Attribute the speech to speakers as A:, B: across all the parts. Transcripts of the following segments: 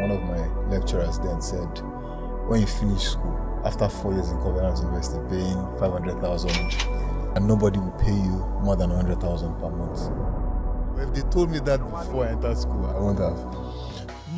A: one of my lecturers then said, when you finish school, after 4 years in Covenant University, paying 500,000, and nobody will pay you more than 100,000 per month. If they told me that before I entered school, I wouldn't have.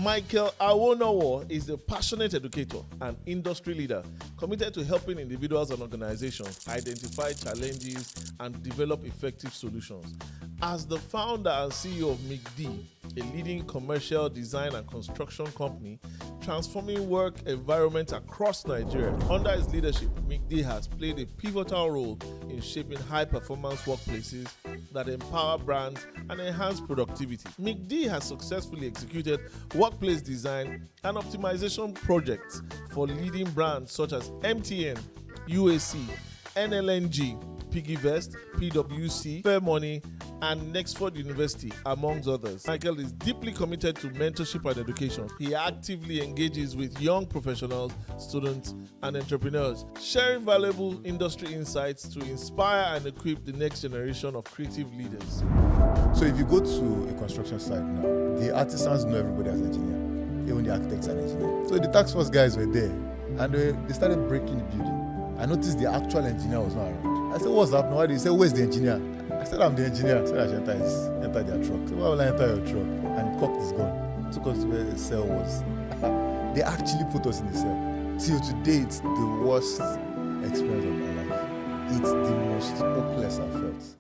B: Michael Awonowo is a passionate educator and industry leader committed to helping individuals and organizations identify challenges and develop effective solutions. As the founder and CEO of McD, a leading commercial design and construction company transforming work environments across Nigeria, under his leadership, McD has played a pivotal role in shaping high-performance workplaces that empower brands and enhance productivity. McD has successfully executed workplace design and optimization projects for leading brands such as MTN, UAC, NLNG, PiggyVest, PwC, Fairmoney, and Nexford University, amongst others. Michael is deeply committed to mentorship and education. He actively engages with young professionals, students, and entrepreneurs, sharing valuable industry insights to inspire and equip the next generation of creative leaders.
A: So if you go to a construction site now, the artisans know everybody as engineer, even the architects and engineers. So the task force guys were there, and they started breaking the building. I noticed the actual engineer was not around. I said, what's happening? Why did he say, where's the engineer? I said, I'm the engineer. I said, I should enter their truck. So why will I enter your truck? And he cocked his gun. Took us to where the cell was. They actually put us in the cell. Till today, it's the worst experience of my life. It's the most hopeless I've felt.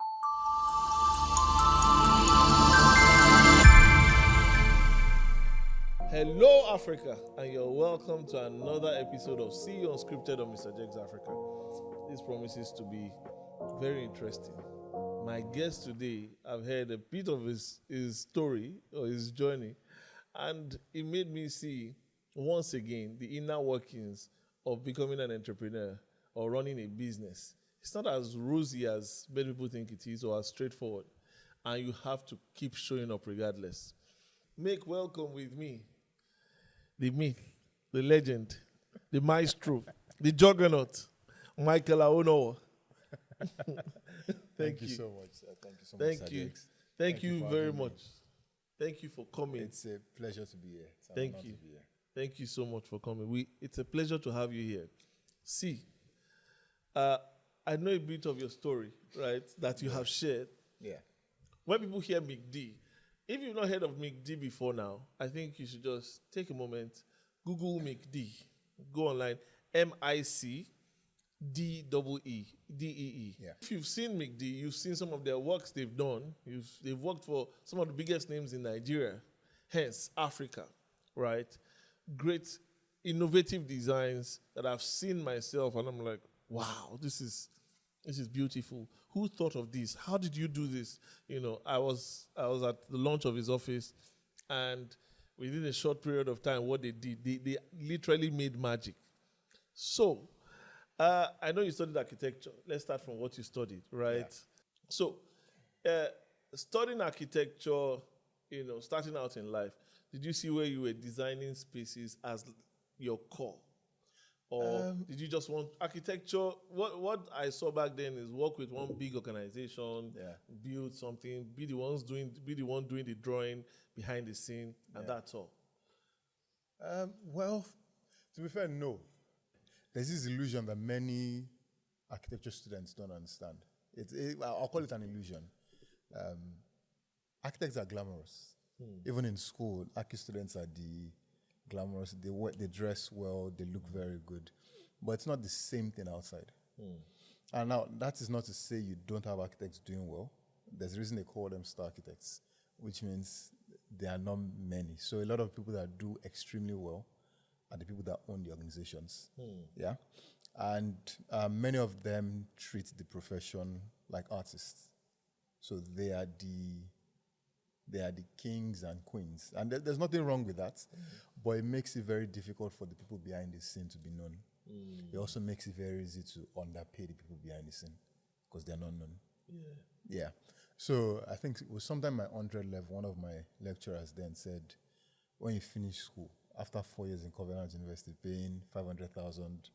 B: Hello, Africa, and you're welcome to another episode of CEOs Unscripted on Mr. Jags Africa. This promises to be very interesting. My guest today, I've heard a bit of his story or his journey, and it made me see once again the inner workings of becoming an entrepreneur or running a business. It's not as rosy as many people think it is or as straightforward, and you have to keep showing up regardless. Make welcome with me the myth, the legend, the maestro, the juggernaut, Michael Awonowo.
A: Thank you so much, sir. Thank you so much,
B: Thank you. Thank you very much. Thank you for coming.
A: It's a pleasure to be here.
B: Thank you. Thank you so much for coming. It's a pleasure to have you here. See, I know a bit of your story, right, that you have shared.
A: Yeah.
B: When people hear McD, if you've not heard of McD before now, I think you should just take a moment, Google McD, go online, MICDEE, DEE.
A: Yeah.
B: If you've seen McD, you've seen some of their works they've done. They've worked for some of the biggest names in Nigeria, hence Africa, right? Great innovative designs that I've seen myself, and I'm like, wow, this is beautiful. Who thought of this? How did you do this? You know, I was at the launch of his office, and within a short period of time, what they did, they literally made magic. So, I know you studied architecture. Let's start from what you studied, right? Yeah. So, studying architecture, you know, starting out in life, did you see where you were designing spaces as your core? Or did you just want architecture? What I saw back then is work with one big organization, build something, be the one doing the drawing behind the scene, and that's all.
A: Well, to be fair, no. There's this illusion that many architecture students don't understand. I'll call it an illusion. Architects are glamorous. Even in school, architect students are the glamorous. They dress well, they look very good. But it's not the same thing outside. And now, that is not to say you don't have architects doing well. There's a reason they call them star architects, which means there are not many. So a lot of people that do extremely well are the people that own the organizations. Yeah. And many of them treat the profession like artists. So they are the kings and queens. And there's nothing wrong with that. But it makes it very difficult for the people behind the scene to be known. It also makes it very easy to underpay the people behind the scene because they're not known. Yeah. So I think it was sometime my 100 level, one of my lecturers then said, when you finish school, after 4 years in Covenant University, paying 500,000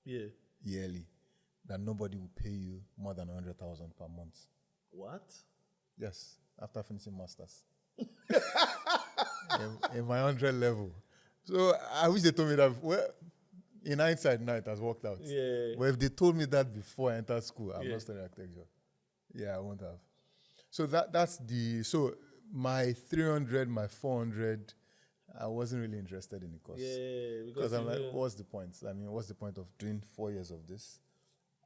A: yearly, that nobody will pay you more than 100,000 per month.
B: What?
A: Yes, after finishing masters. in my 100 level. So I wish they told me that. Well, in hindsight, now it has worked out.
B: Yeah.
A: But if they told me that before I entered school, I'm
B: Yeah.
A: not studying architecture. Yeah, I won't have. So so my 300, my 400, I wasn't really interested in the course.
B: Yeah,
A: Because I'm like, what's the point? I mean, what's the point of doing 4 years of this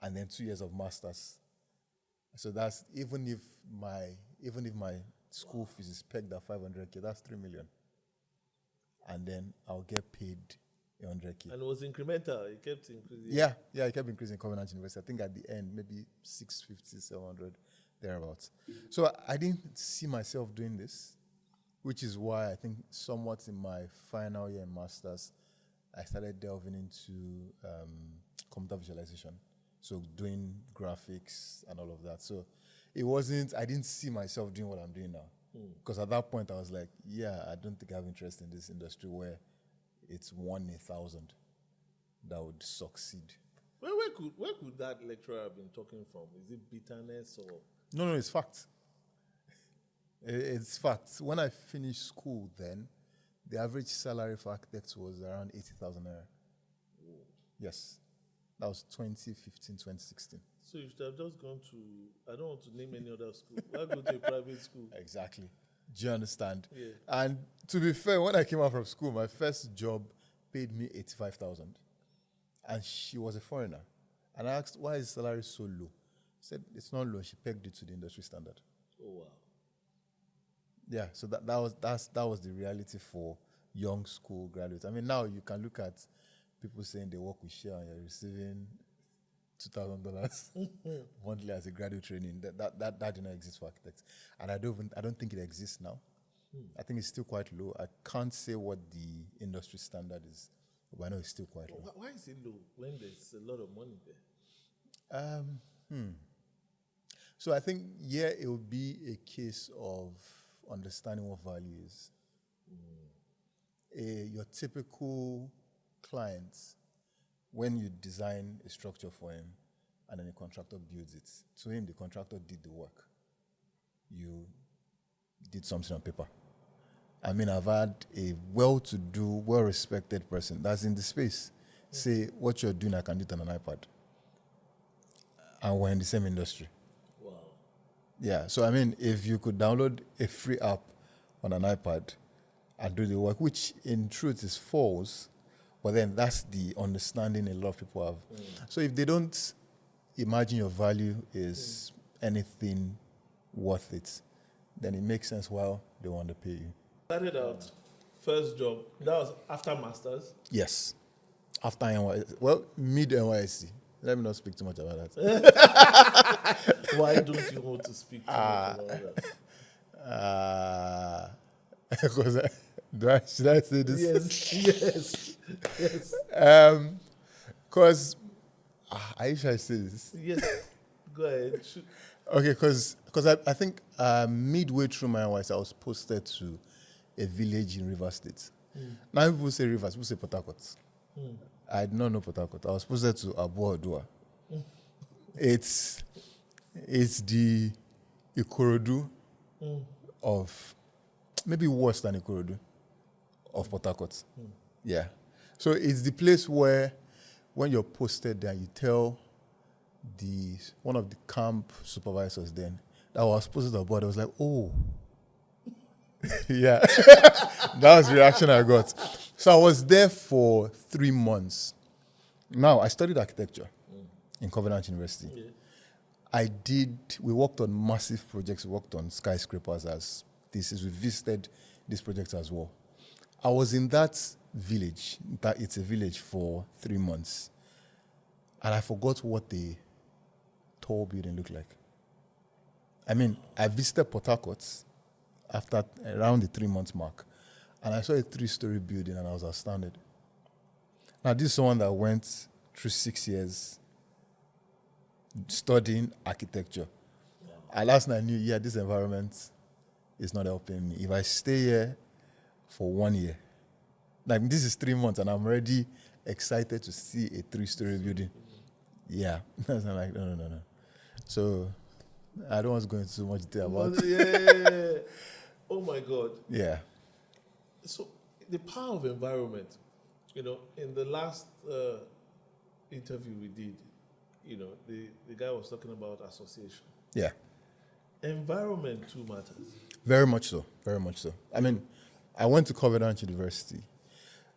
A: and then 2 years of masters? So that's even if my school fees is pegged at 500K, that's 3 million. And then I'll get paid 100K.
B: And it was incremental. It kept increasing.
A: Yeah, it kept increasing. Covenant University. I think at the end, maybe 650, 700, thereabouts. So I didn't see myself doing this, which is why I think somewhat in my final year in masters, I started delving into computer visualization. So doing graphics and all of that. So I didn't see myself doing what I'm doing now. Because at that point I was like, yeah, I don't think I have interest in this industry where it's 1 in 1,000 that would succeed.
B: Where could that lecturer have been talking from? Is it bitterness or?
A: No, it's fact. It's fact. When I finished school then, the average salary for architects was around 80,000 naira. Yes. That was 2015, 2016.
B: So you should have just gone to, I don't want to name any other school. Why go to a private school?
A: Exactly. Do you understand?
B: Yeah.
A: And to be fair, when I came out from school, my first job paid me 85,000. And she was a foreigner. And I asked, why is salary so low? She said, it's not low. She pegged it to the industry standard.
B: Oh, wow.
A: Yeah, so that was the reality for young school graduates. I mean, now you can look at people saying they work with Shell and you're receiving $2,000 monthly as a graduate training. That did not exist for architects, and I don't think it exists now. I think it's still quite low. I can't say what the industry standard is, but I know it's still quite low.
B: Why is it low when there's a lot of money there?
A: So I think it would be a case of understanding what value is. Your typical client, when you design a structure for him and then the contractor builds it, to him the contractor did the work. You did something on paper. I mean, I've had a well-to-do, well-respected person that's in the space say, what you're doing, I can do it on an iPad. And we're in the same industry.
B: Wow.
A: Yeah, so I mean, if you could download a free app on an iPad and do the work, which in truth is false, but then that's the understanding a lot of people have. So if they don't imagine your value is anything worth it, then it makes sense why they want to pay you.
B: Started out, first job, that was after masters?
A: Yes. After NYSC. Well, mid NYSC. Let me not speak too much about that.
B: Why don't you want to speak too much about that?
A: Because should I say this?
B: Yes.
A: Because I say this.
B: Yes. Go ahead.
A: Okay, because I think midway through my NYSC, I was posted to a village in Rivers State. Now people say Rivers, people say Port Harcourt. I did not know Port Harcourt. I was posted to Abu Odua. It's the Ikorodu of, maybe worse than Ikorodu, of Port Harcourt. Yeah. So it's the place where when you're posted there, you tell one of the camp supervisors then that I was posted abroad. I was like, oh. Yeah. That was the reaction I got. So I was there for 3 months. Now, I studied architecture in Covenant University. Yeah. We worked on massive projects. We worked on skyscrapers as thesis. We visited these projects as well. I was in that village, it's a village, for 3 months. And I forgot what the tall building looked like. I mean, I visited Port Harcourt after around the 3 month mark, and I saw a 3-story building and I was astounded. Now, this is someone that went through 6 years studying architecture. And last night I knew, this environment is not helping me. If I stay here for 1 year, like this is 3 months and I'm already excited to see a 3-story building. Yeah. I'm like, no. So I don't want to go into too much detail about it.
B: Yeah. Oh my God.
A: Yeah.
B: So the power of environment. In the last interview we did, the guy was talking about association.
A: Yeah.
B: Environment too matters.
A: Very much so. Very much so. I mean, I went to Covenant University.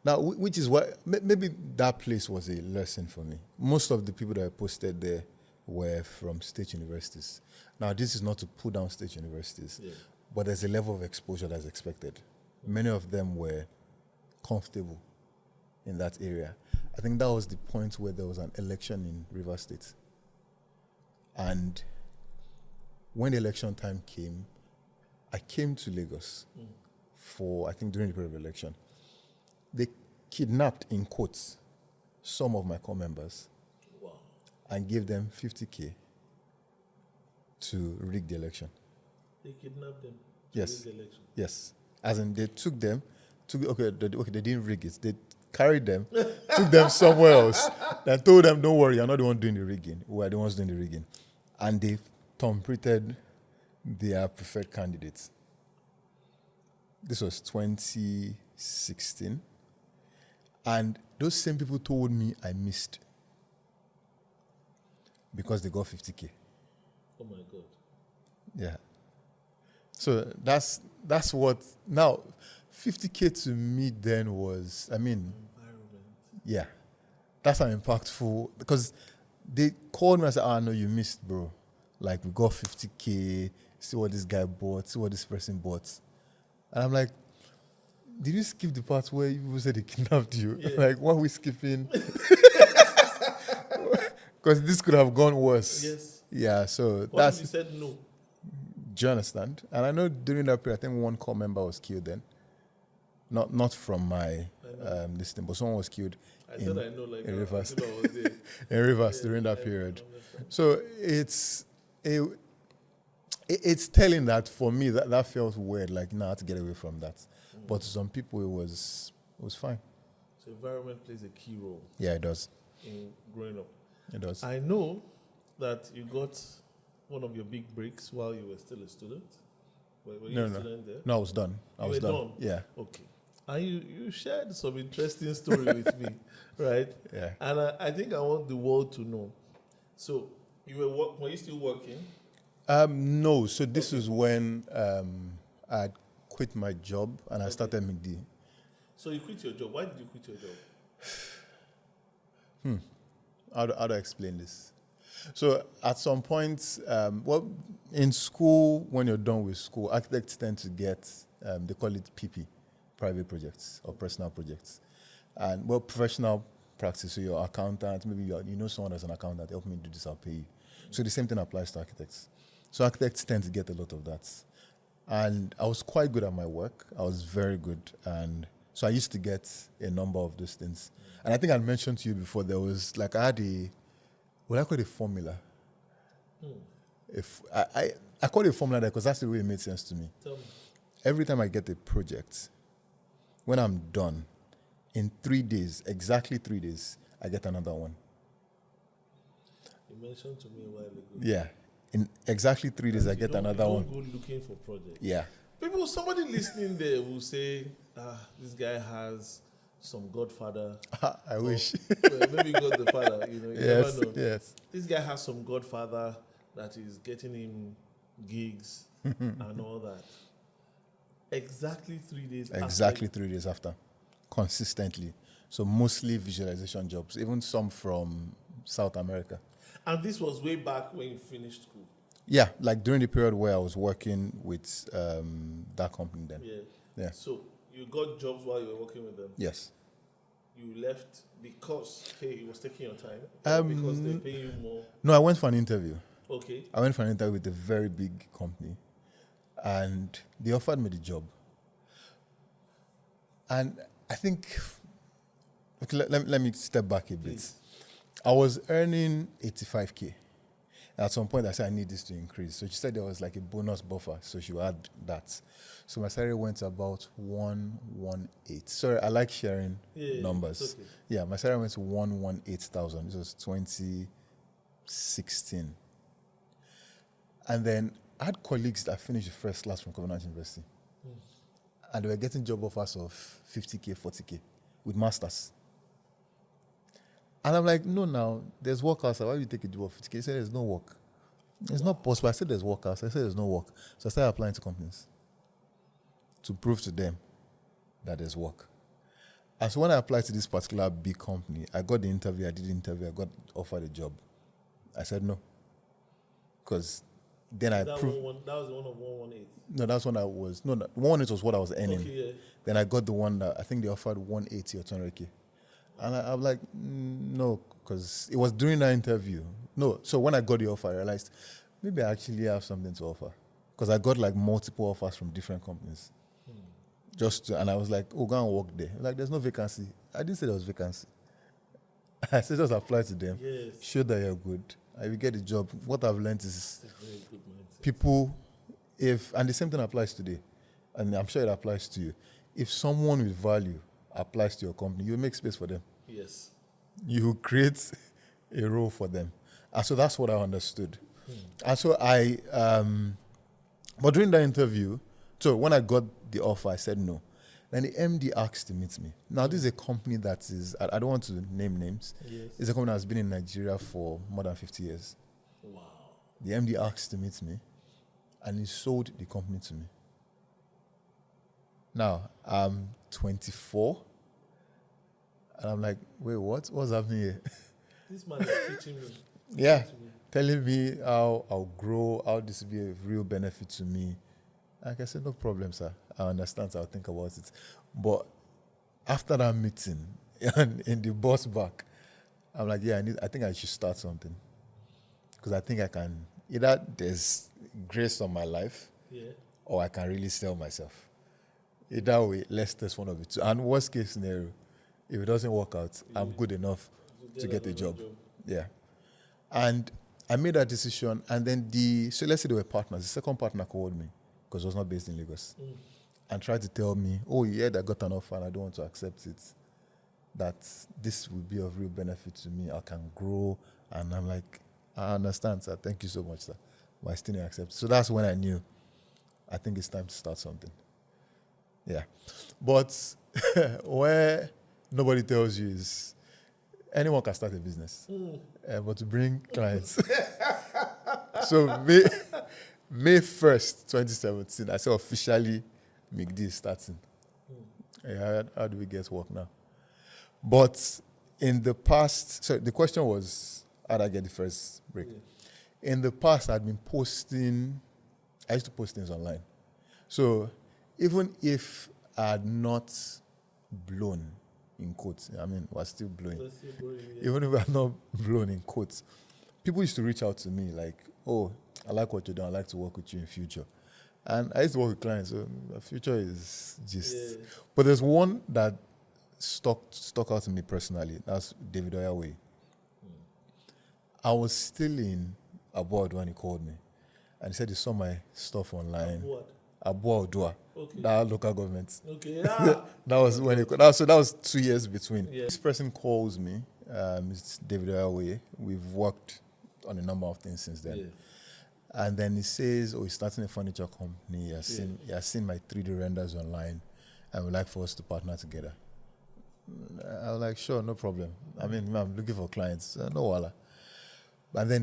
A: Now, which is why maybe that place was a lesson for me. Most of the people that I posted there were from state universities. Now, this is not to put down state universities, but there's a level of exposure that's expected. Many of them were comfortable in that area. I think that was the point where there was an election in Rivers State. And when the election time came, I came to Lagos for, I think, during the period of election. They kidnapped, in quotes, some of my core members and gave them 50K to rig the election.
B: They kidnapped them
A: to rig the election? Yes. As in, they took them, they didn't rig it. They carried them, took them somewhere else, and told them, don't worry, you're not the one doing the rigging. We're the ones doing the rigging. And they thumbprinted their preferred candidates. This was 2016. And those same people told me I missed because they got 50K.
B: Oh my God.
A: Yeah. So that's what, now, 50K to me then was, environment. Yeah. That's how impactful, because they called me and said, no, you missed, bro. Like, we got 50K, see what this guy bought, see what this person bought. And I'm like, did you skip the part where you said they kidnapped you? Yeah. Like, what are we skipping? Because this could have gone worse.
B: Yes.
A: Yeah, so
B: what if you said no?
A: Do you understand? And I know during that period, I think one core member was killed then. Not from my this thing, but someone was killed in Rivers. In Rivers during that period. So it's telling that for me that felt weird, like I had to get away from that. But to some people it was fine.
B: So environment plays a key role.
A: Yeah, it does.
B: In growing up.
A: It does.
B: I know that you got one of your big breaks while you were still a student. Were you a student there?
A: No, I was done. I was done. Yeah.
B: Okay. And you shared some interesting story with me, right?
A: Yeah.
B: And I think I want the world to know. So were you still working?
A: No. So this is when I quit my job and I started McD.
B: So you quit your job. Why did you quit your job?
A: How do I explain this? So at some point, in school, when you're done with school, architects tend to get, they call it PP, private projects or personal projects. And, professional practice, so your accountant, maybe you know someone as an accountant, help me do this, I'll pay you. So the same thing applies to architects. So architects tend to get a lot of that. And I was quite good at my work. I was very good. And so I used to get a number of those things. And I think I mentioned to you before, there was I had what I call a formula. If I call it a formula because that's the way it made sense to me.
B: Tell me.
A: Every time I get a project, when I'm done, in 3 days, exactly 3 days, I get another one.
B: You mentioned to me a while ago.
A: Yeah. In exactly 3 days, I get another one.
B: Go looking for projects.
A: Yeah.
B: Somebody listening there will say, this guy has some godfather.
A: I wish.
B: Maybe God the father, you
A: yes,
B: never know.
A: Yes.
B: This guy has some godfather that is getting him gigs and all that. Exactly 3 days after.
A: Exactly 3 days after. Consistently. So mostly visualization jobs, even some from South America.
B: And this was way back when you finished school?
A: Yeah, like during the period where I was working with that company then. Yeah.
B: So you got jobs while you were working with them?
A: Yes.
B: You left because, it was taking your time? Because they pay you more?
A: No, I went for an interview.
B: Okay.
A: I went for an interview with a very big company. And they offered me the job. And I think, let me step back a bit.
B: Please.
A: I was earning 85K. At some point, I said, I need this to increase. So she said there was like a bonus buffer, so she would add that. So my salary went to about 118. Sorry, I like sharing numbers.
B: Okay.
A: Yeah, my salary went to 118,000. This was 2016. And then I had colleagues that finished the first class from Covenant University. and they were getting job offers of 50K, 40K with masters. And I'm like, no, now, there's work outside. Why would you take a job of 50K? He said, there's no work. It's not possible. I said, there's work outside. I said, there's no work. So I started applying to companies to prove to them that there's work. And so when I applied to this particular big company, I got the interview, I did the interview, I got offered a job. I said no. Because then I proved...
B: That was the one of 118?
A: No, that's when I was... No, 118 was what I was earning.
B: Okay, yeah.
A: Then I got the one that I think they offered 180 or 200K. And I was like, no, because it was during that interview. No, so when I got the offer, I realized maybe I actually have something to offer. Because I got like multiple offers from different companies. And I was like, oh, go and work there. Like, there's no vacancy. I didn't say there was vacancy. I said just apply to them.
B: Yes.
A: Show that you're good. I will get the job. What I've learned is
B: Very good mindset.
A: people, and the same thing applies today, and I'm sure it applies to you. If someone with value applies to your company, you make space for them.
B: Yes.
A: You create a role for them. And so that's what I understood. And so but during that interview, so when I got the offer, I said no. Then the MD asked to meet me. Now, this is a company that is, I don't want to name names.
B: Yes.
A: It's a company that's been in Nigeria for more than 50 years.
B: Wow.
A: The MD asked to meet me, and he sold the company to me. Now, I'm 24, and I'm like, wait, what? What's happening here?
B: This man is teaching me.
A: Yeah, telling me how I'll grow, how this will be a real benefit to me. Like I said, no problem, sir. I understand, so I'll think about it. But after that meeting, in the bus back, I'm like, yeah, I think I should start something. Because I think I can, either there's grace on my life, or I can really sell myself. Either way, let's test one of the two. And worst case scenario, if it doesn't work out, I'm good enough to get a job. Yeah. And I made that decision, and then so let's say they were partners. The second partner called me, because it was not based in Lagos, and tried to tell me, oh, yeah, I got an offer and I don't want to accept it, that this will be of real benefit to me. I can grow. And I'm like, I understand, sir. Thank you so much, sir. But I still didn't accept it. So that's when I knew, I think it's time to start something. Yeah. But where nobody tells you is, anyone can start a business. But to bring clients. So May 1st, 2017, I said officially McD is starting. How do we get work now? But in the past, so the question was, how did I get the first break? In the past, I used to post things online. So even if I had not blown, in quotes, was still blowing. Even if I had not blown, in quotes, people used to reach out to me like, oh, I like what you're doing. I'd like to work with you in future. And I used to work with clients, so the future is just... Yeah. But there's one that stuck out to me personally. That's David Oyawe. I was still in Abroad when he called me. And he said he saw my stuff online. Abroad? Okay. That local government.
B: Okay. Yeah.
A: That was when that was 2 years between. Yeah. This person calls me. It's David Oyawe. We've worked on a number of things since then. Yeah. And then he says, oh, he's starting a furniture company. He has seen my 3D renders online and would like for us to partner together. I was like, sure, no problem. I'm looking for clients. No wala. And then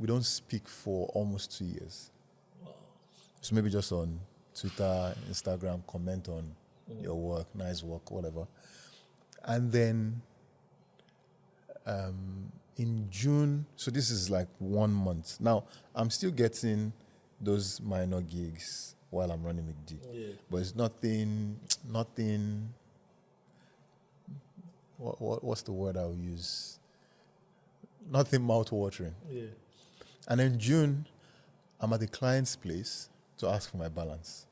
A: we don't speak for almost 2 years. Wow. So maybe just on Twitter, Instagram, comment on your work, nice work, whatever. And then in June, so this is like 1 month. Now, I'm still getting those minor gigs while I'm running McD. Yeah. But it's nothing, what's the word I'll use? Nothing mouth-watering. Yeah. And in June, I'm at the client's place to ask for my balance.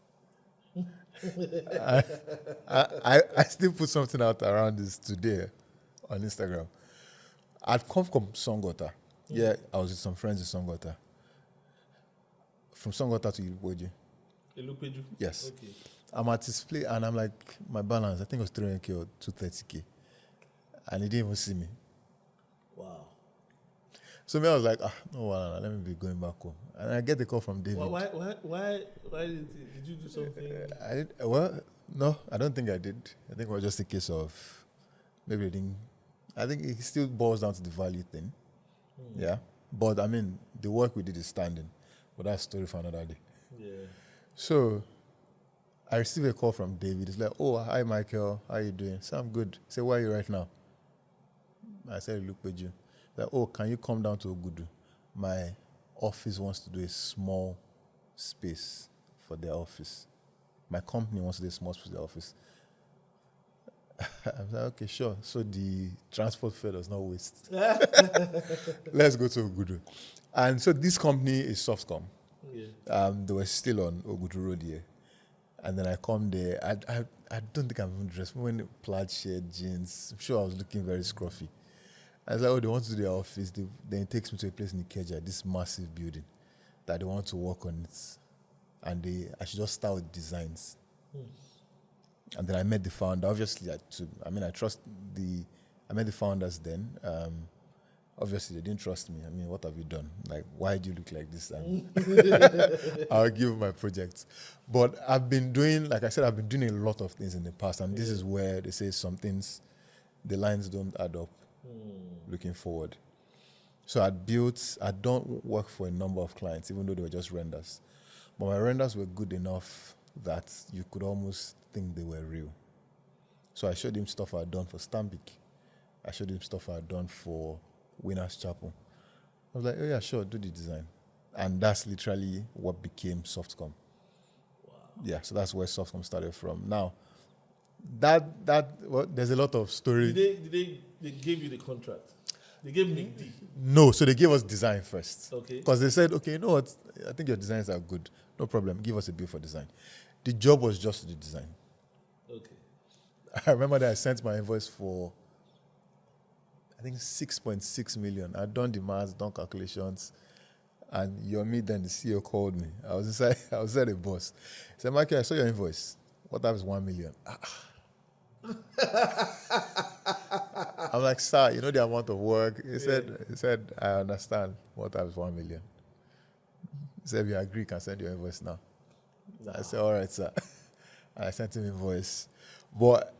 A: I still put something out around this today on Instagram. I'd come from Songota. Yeah, I was with some friends in Songota. From Songota to Ilupeju.
B: Ilupeju?
A: Yes. Okay. I'm at his place and I'm like, my balance, I think it was 300K or 230K. And he didn't even see me.
B: Wow.
A: So I was like, no, let me be going back home. And I get the call from David.
B: Why did you do something?
A: No, I don't think I did. I think it was just a case of maybe I didn't. I think it still boils down to the value thing. Yeah. But I mean, the work we did is standing. But that's a story for another day.
B: Yeah.
A: So I received a call from David. He's like, "Oh, hi Michael, how you doing?" So I'm good. Say, "Where are you right now?" I said, "Look with you." Like, "Oh, can you come down to Ogudu? My office wants to do a small space for their office. My company wants to do a small space for their office." I'm like, "Okay, sure." So the transport fare does not waste. Let's go to Ogudu. And so this company is Softcom.
B: Yeah.
A: They were still on Ogudu Road here. And then I come there. I don't think I'm even dressed. I'm wearing plaid shirt, jeans. I'm sure I was looking very scruffy. I was like, "Oh, they want to do their office." Then it takes me to a place in Ikeja, this massive building, that they want to work on it. And I should just start with designs. And then I met the founder. Obviously, I met the founders then. Obviously, they didn't trust me. I mean, what have you done? Like, why do you look like this? And I'll give my projects. But I've been doing a lot of things in the past. And this is where they say some things, the lines don't add up looking forward. So I don't work for a number of clients, even though they were just renders. But my renders were good enough that you could almost think they were real. So I showed him stuff I had done for Stambik. I showed him stuff I had done for Winners Chapel. I was like, "Oh yeah, sure, do the design." And that's literally what became Softcom. Wow. Yeah, so that's where Softcom started from. Now, there's a lot of story.
B: Did they give you the contract? They gave me
A: No, so they gave us design first.
B: Okay.
A: Because they said, "Okay, you know what? I think your designs are good. No problem. Give us a bill for design." The job was just to do design.
B: Okay.
A: I remember that I sent my invoice for, I think, 6.6 million. I'd done the maths, done calculations, and Yomi, then the CEO, called me. I was inside a boss. He said, "Michael, I saw your invoice. What time is 1 million?" I'm like, "Sir, you know the amount of work." He said, "I understand. What time is 1 million?" He said, "If you agree, you can send your invoice now." Nah. I said, "All right, sir." And I sent him invoice. But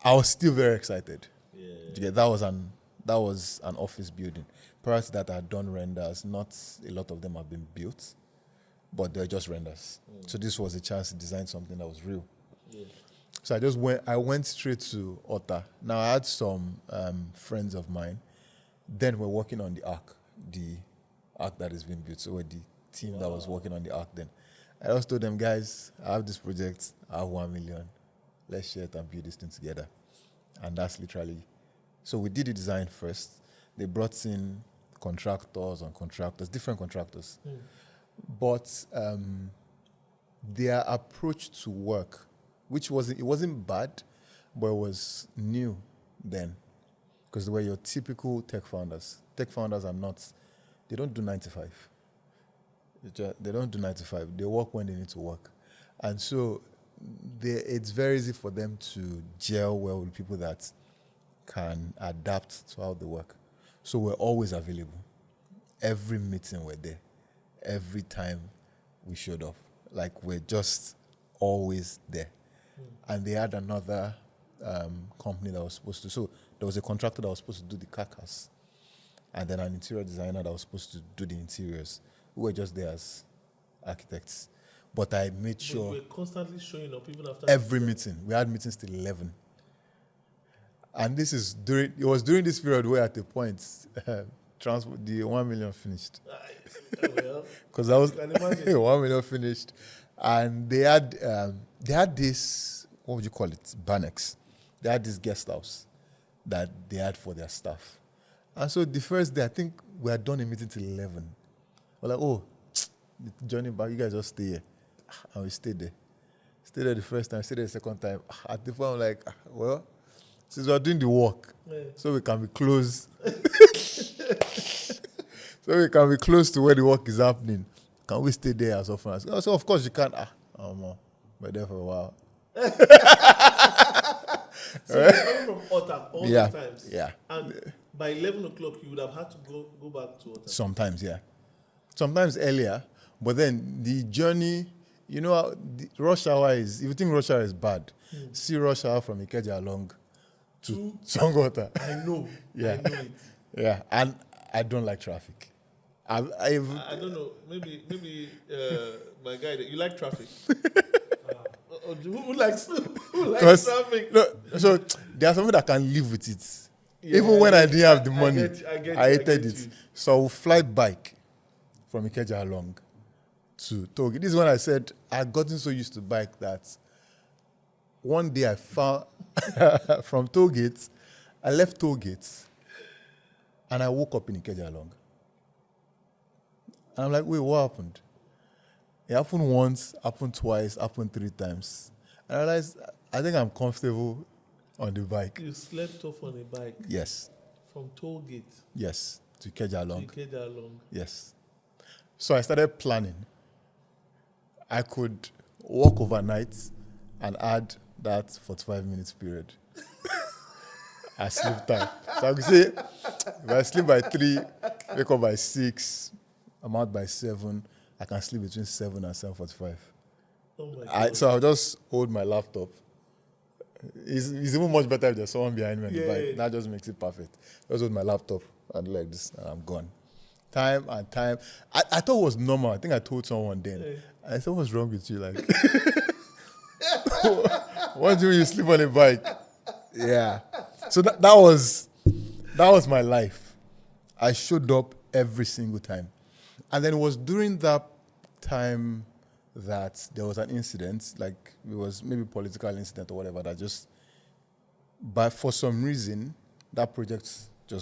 A: I was still very excited. Yeah, that was an office building. Prior to that, I had done renders. Not a lot of them have been built, but they're just renders. So this was a chance to design something that was real. Yeah. So I went straight to Ota. Now, I had some friends of mine. Then we're working on the arc that has been built. So we're the team that was working on the arc then. I just told them, "Guys, I have this project. I have 1 million. Let's share it and build this thing together." And that's literally. So we did the design first. They brought in different contractors. But their approach to work, it wasn't bad, but it was new then. Because they were your typical tech founders. Tech founders they don't do 9 to 5. They don't do 9 to 5. They work when they need to work. And so it's very easy for them to gel well with people that can adapt to how they work. So we're always available. Every meeting we're there. Every time we showed up. Like, we're just always there. And they had another company that was supposed to. So there was a contractor that was supposed to do the carcass. And then an interior designer that was supposed to do the interiors. We were just there as architects. But I made sure.
B: We were constantly showing up even after
A: every meeting. We had meetings till 11. And it was during this period where at the point, the 1 million finished. Because I was 1 million finished. And they had this, what would you call it? Bannex. They had this guest house that they had for their staff. And so the first day, I think we had done a meeting till 11. We're like, "Oh, the journey back, you guys just stay here." And we stayed there. Stayed there the first time, stayed there the second time. At the point, I'm like, "Well, since we're doing the work, so we can be close." So we can be close to where the work is happening. Can we stay there as often as? So of course you can. We're there for a while.
B: So you're coming from Ota all the times.
A: Yeah.
B: And by 11 o'clock, you would have had to go back to Ota.
A: Sometimes, yeah. Sometimes earlier, but then the journey, You know how the rush hour is, if you think rush hour is bad, see rush hour from Ikeja along to Songwater.
B: I know.
A: Yeah.
B: I know it.
A: Yeah, and I don't like traffic.
B: I don't know. Maybe my guy. You like traffic? Who likes traffic?
A: No, so there are some people that can live with it.
B: Yeah,
A: Even when I didn't have the money,
B: I
A: hated
B: get
A: it.
B: you.
A: So I will fly bike from Ikeja along to Togi. This is when I said I had gotten so used to bike that one day I found from Tollgate, I left Tollgate and I woke up in Ikeja along. And I'm like, wait, what happened? It happened once, happened twice, happened 3 times. And I realized I think I'm comfortable on the bike.
B: You slept off on a bike
A: Yes.
B: from Tollgate
A: Yes. To Ikeja along.
B: to Ikeja along.
A: Yes. So I started planning. I could walk overnight and add that 45 minutes period. I sleep time. So I could say, if I sleep by 3, wake up by 6, I'm out by 7, I can sleep between 7 and 7:45.
B: Oh my God.
A: So I'll just hold my laptop. It's even much better if there's someone behind me on the bike.
B: Yeah.
A: That just makes it perfect. Just hold my laptop and do like this, and I'm gone. Time and time. I thought it was normal. I think I told someone then.
B: Yeah.
A: I said, what's wrong with you? Like, what do you sleep on a bike? Yeah. So that was my life. I showed up every single time. And then it was during that time that there was an incident, like it was maybe political incident or whatever, that just, but for some reason, that project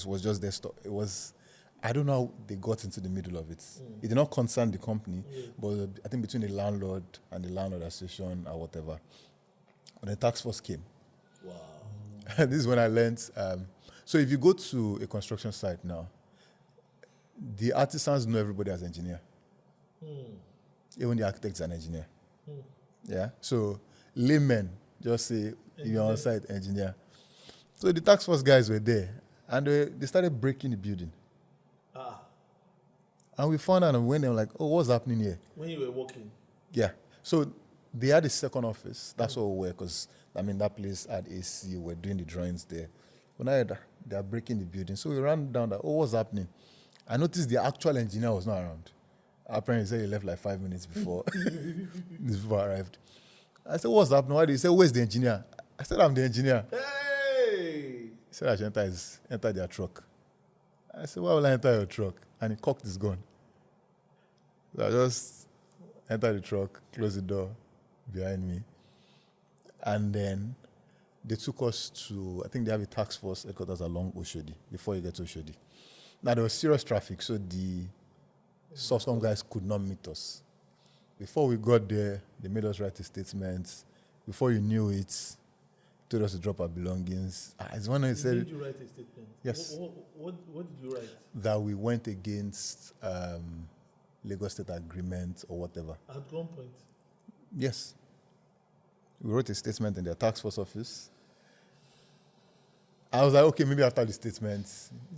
A: was just there. It was, I don't know how they got into the middle of it. It did not concern the company, but I think between the landlord and the landlord association or whatever. When the task force came.
B: Wow.
A: This is when I learned. So if you go to a construction site now, the artisans know everybody as engineer. Even the architect is an engineer. Yeah. So laymen just say you're on site engineer. So the task force guys were there, and they started breaking the building. And we found out and went there like, oh, what's happening here?
B: When you were working.
A: Yeah. So they had a second office. That's what we were, because I mean that place had AC. We're doing the drawings there. When I heard they are breaking the building, so we ran down that. Oh, what's happening? I noticed the actual engineer was not around. Apparently, he said he left like 5 minutes before I arrived. I said, what's happening? Why did he say, where's the engineer? I said, I'm the engineer.
B: Hey!
A: He said, I should enter their truck. I said, why will I enter your truck? And he cocked his gun. So I just entered the truck, closed the door behind me. And then they took us to, I think they have a task force headquarters along Oshodi, before you get to Oshodi. Now, there was serious traffic, so the Softcom guys could not meet us. Before we got there, they made us write a statement. Before you knew it, told us to drop our belongings. It's one who said,
B: Did you write a statement?
A: Yes.
B: What did you write?
A: that we went against Lagos State Agreement or whatever.
B: At one point.
A: Yes. We wrote a statement in their task force office. I was like, okay, maybe after the statement,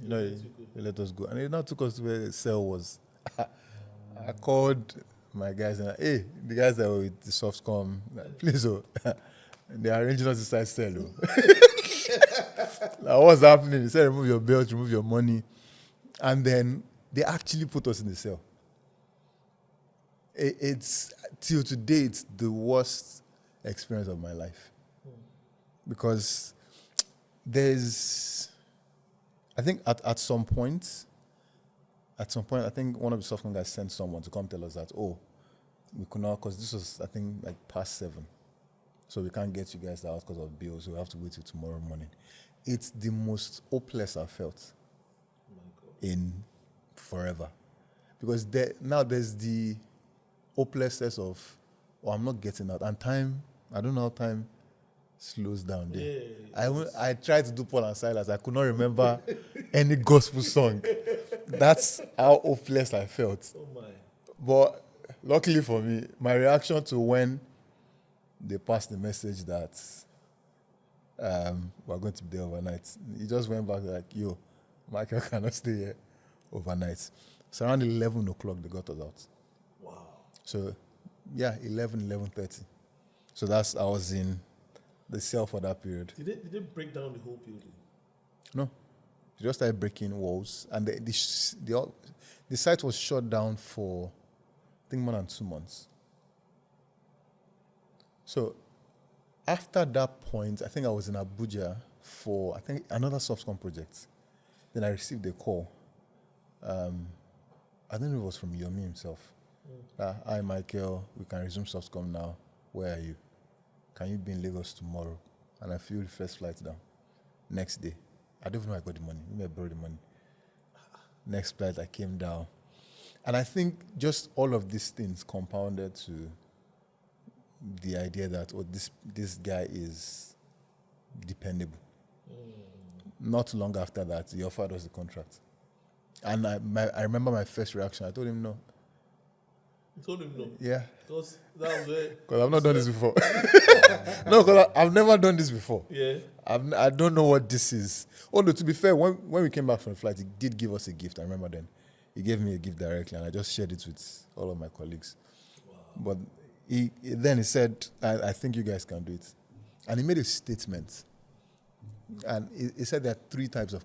A: you let us go. And it now took us to where the cell was. I called my guys and hey, the guys that were with the Softcom, please, they are arranging us inside cell. Like, what's happening? They said, remove your belt, remove your money. And then they actually put us in the cell. It's, till today, it's the worst experience of my life. Because there's, I think at some point, I think one of the Softcom guys sent someone to come tell us that, oh, we could not, because this was, I think, like past 7. So we can't get you guys out because of bills. So we have to wait till tomorrow morning. It's the most hopeless I've felt in forever. Because now there's the hopelessness of, oh, I'm not getting out. And time, I don't know how time slows down there. Yeah, I tried to do Paul and Silas. I could not remember any gospel song. That's how hopeless I felt.
B: Oh my.
A: But luckily for me, my reaction to when they passed the message that we're going to be there overnight, he just went back like, yo, Michael cannot stay here overnight. So around 11 o'clock, they got us out.
B: Wow.
A: So 11:30. So I was in the cell for that period.
B: Did they break down the whole building?
A: No. They just started breaking walls. And the site was shut down for, I think, more than 2 months. So after that point, I think I was in Abuja for, I think, another Softcom project. Then I received a call. I don't know if it was from Yomi himself. Hi, Michael, we can resume Softcom now. Where are you? Can you be in Lagos tomorrow? And I flew the first flight down. Next day, I don't even know I got the money. Maybe I borrowed the money. Next flight, I came down. And I think just all of these things compounded to the idea that, this guy is dependable. Not long after that, he offered us the contract. And I remember my first reaction. I told him no.
B: You told him no?
A: Yeah.
B: Because that was where...
A: Because I've not done this before. No, because I've never done this before.
B: Yeah.
A: I don't know what this is. Although, to be fair, when we came back from the flight, he did give us a gift. I remember then. He gave me a gift directly, and I just shared it with all of my colleagues. Wow. But he said, I think you guys can do it. And he made a statement. And he said there are 3 types of...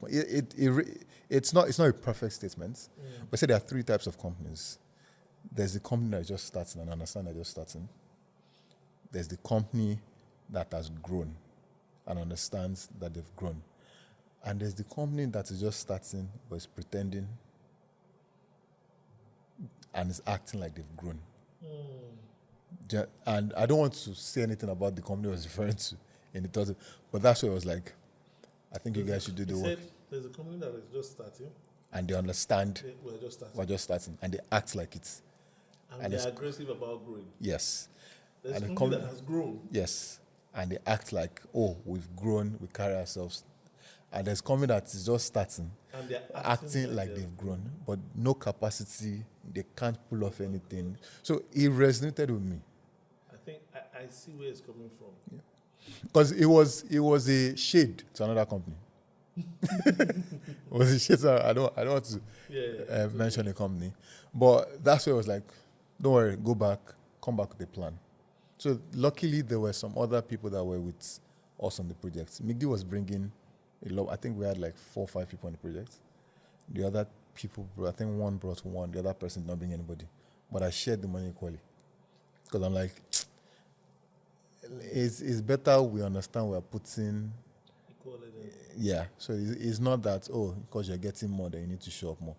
A: It's not a perfect statement, but he said there are 3 types of companies. There's the company that is just starting and understand they're just starting. There's the company that has grown and understands that they've grown. And there's the company that is just starting but is pretending and is acting like they've grown. And I don't want to say anything about the company I was referring to in the thought, but that's where I was like, I think you guys should do the work.
B: There's a company that is just starting.
A: And they understand
B: we're just starting.
A: And they act like it.
B: And they're aggressive about growing.
A: Yes.
B: There's a company that has grown.
A: Yes. And they act like, we've grown, we carry ourselves. And there's a company that is just starting. And they're acting like they've grown, but no capacity, they can't pull off anything. So it resonated with me.
B: I think I see where it's coming from.
A: Because it was a shade to another company. It was a shade. I don't want to mention the company, but that's where I was like, don't worry, go back, come back with a plan. So luckily there were some other people that were with us on the project. MIGD was bringing a lot. I think we had like 4 or 5 people on the project. The other people, I think one brought one. The other person did not bring anybody. But I shared the money equally because I'm like, it's better we understand we are putting equality. Yeah. So it's not that, because you're getting more, then you need to show up more.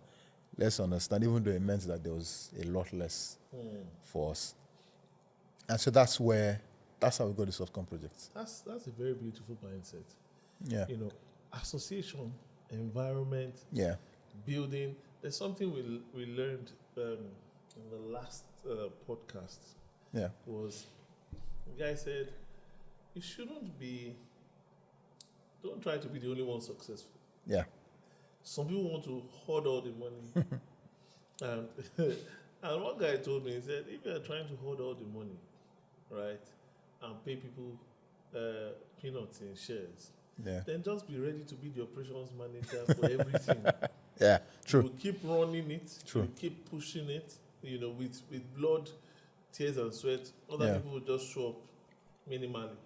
A: Let's understand, even though it meant that there was a lot less for us. And so that's how we got the Softcom project.
B: That's a very beautiful mindset.
A: Yeah.
B: Association, environment, building. There's something we learned in the last podcast.
A: Yeah.
B: Was the guy said, don't try to be the only one successful.
A: Yeah.
B: Some people want to hoard all the money. And one guy told me, he said, if you're trying to hoard all the money, right, and pay people peanuts in shares, then just be ready to be the operations manager for everything.
A: Yeah, true.
B: You keep running it.
A: True.
B: You keep pushing it, with blood, tears and sweat. Other people will just show up minimally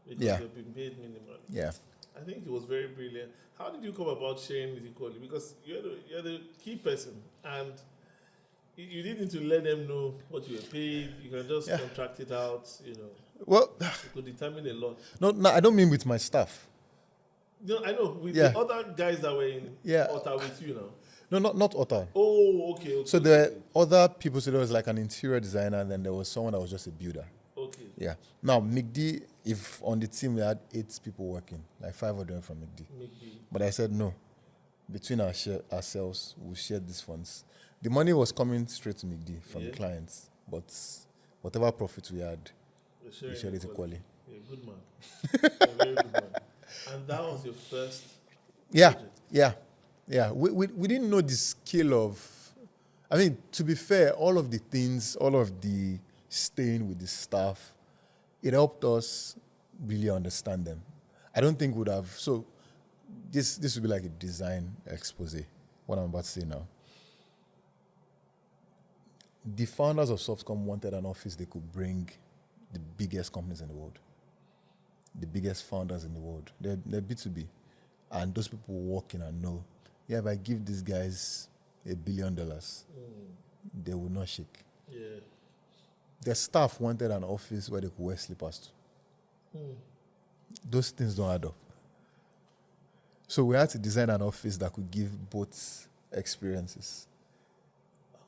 B: because they've been paid minimally.
A: Yeah.
B: I think it was very brilliant. How did you come about sharing it equally? Because you're the key person, and you didn't need to let them know what you were paid. You can just contract it out.
A: Well,
B: it could determine a lot.
A: No, I don't mean with my staff.
B: No, I know with the other guys that were in Otta with you now.
A: No, not Otta.
B: Oh, okay.
A: So there were other people. So there was like an interior designer, and then there was someone that was just a builder.
B: Okay.
A: Yeah. Now, MIGD, if on the team we had 8 people working, like 5 of them from MIGD. But I said no. Between ourselves, we shared these funds. The money was coming straight to MIGD from the clients, but whatever profit we had, we shared it equally.
B: Yeah, good man. A very good man. And that was your first project.
A: Yeah. We didn't know the scale of... I mean, to be fair, all of the staying with the staff, it helped us really understand them. I don't think would have... So this would be like a design expose, what I'm about to say now. the founders of Softcom wanted an office they could bring the biggest companies in the world, the biggest founders in the world. They're B2B. And those people walk in and know, yeah, if I give these guys $1 billion, they will not shake.
B: Yeah.
A: Their staff wanted an office where they could wear slippers to. Those things don't add up. So we had to design an office that could give both experiences.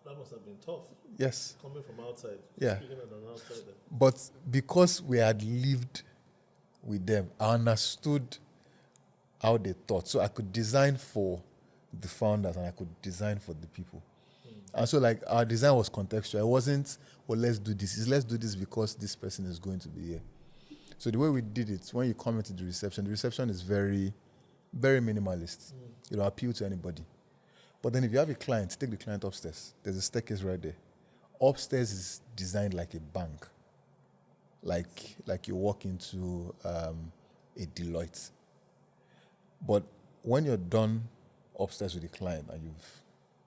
B: That must have been tough.
A: Yes.
B: Coming from outside.
A: Yeah.
B: Speaking as an outsider.
A: But because we had lived with them, I understood how they thought. So I could design for the founders and I could design for the people. And so like our design was contextual. It wasn't, well, let's do this. It's let's do this because this person is going to be here. So the way we did it, when you come into the reception is very, very minimalist. It'll appeal to anybody. But then if you have a client, take the client upstairs. There's a staircase right there. Upstairs is designed like a bank. Like you walk into a Deloitte. But when you're done upstairs with the client and you've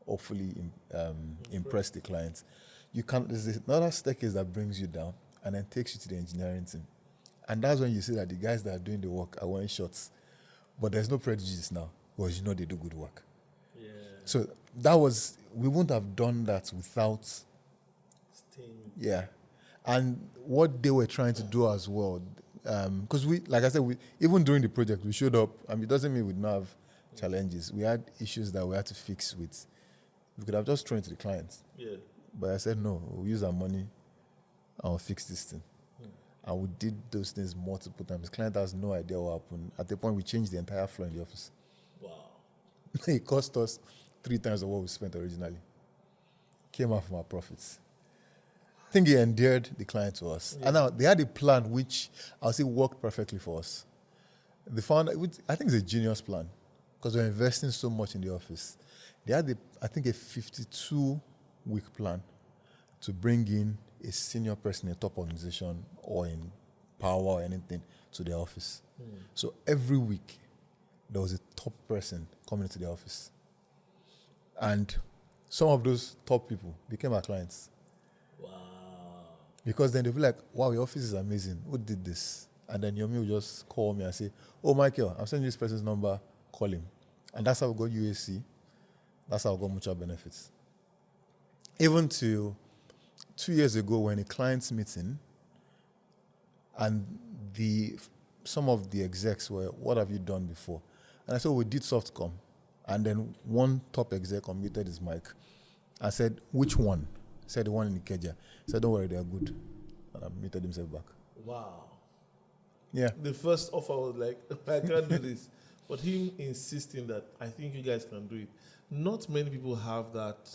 A: hopefully impressed the client, there's another staircase that brings you down and then takes you to the engineering team. And that's when you see that the guys that are doing the work are wearing shorts. But there's no prejudice now because you know they do good work.
B: Yeah.
A: So we wouldn't have done that without
B: Staying.
A: Yeah. And what they were trying to do as well, because like I said, even during the project, we showed up, and it doesn't mean we didn't have challenges. We had issues that we had to fix with. We could have just thrown it to the clients.
B: Yeah.
A: But I said, no, we'll use our money and we'll fix this thing. And we did those things multiple times. The client has no idea what happened. At the point, we changed the entire floor in the office.
B: Wow.
A: It cost us 3 times of what we spent originally. Came out from our profits. I think it endeared the client to us. Yeah. And now they had a plan which I'll say worked perfectly for us. They found, I think it's a genius plan because we're investing so much in the office. They had, I think, a 52-week plan to bring in a senior person in a top organization or in power or anything to the office. So every week, there was a top person coming into the office. And some of those top people became our clients.
B: Wow.
A: Because then they'll be like, wow, your office is amazing. Who did this? And then Yomi will just call me and say, oh, Michael, I'm sending you this person's number. Call him. And that's how we got UAC. That's how we got mutual benefits. Even to 2 years ago when a client's meeting and some of the execs were, what have you done before? And I said, we did Softcom. And then one top exec unmuted his mic. I said, which one? He said, the one in Ikeja. He said, don't worry, they are good. And I muted himself back.
B: Wow.
A: Yeah.
B: The first offer was like, I can't do this. But him insisting that I think you guys can do it. Not many people have that.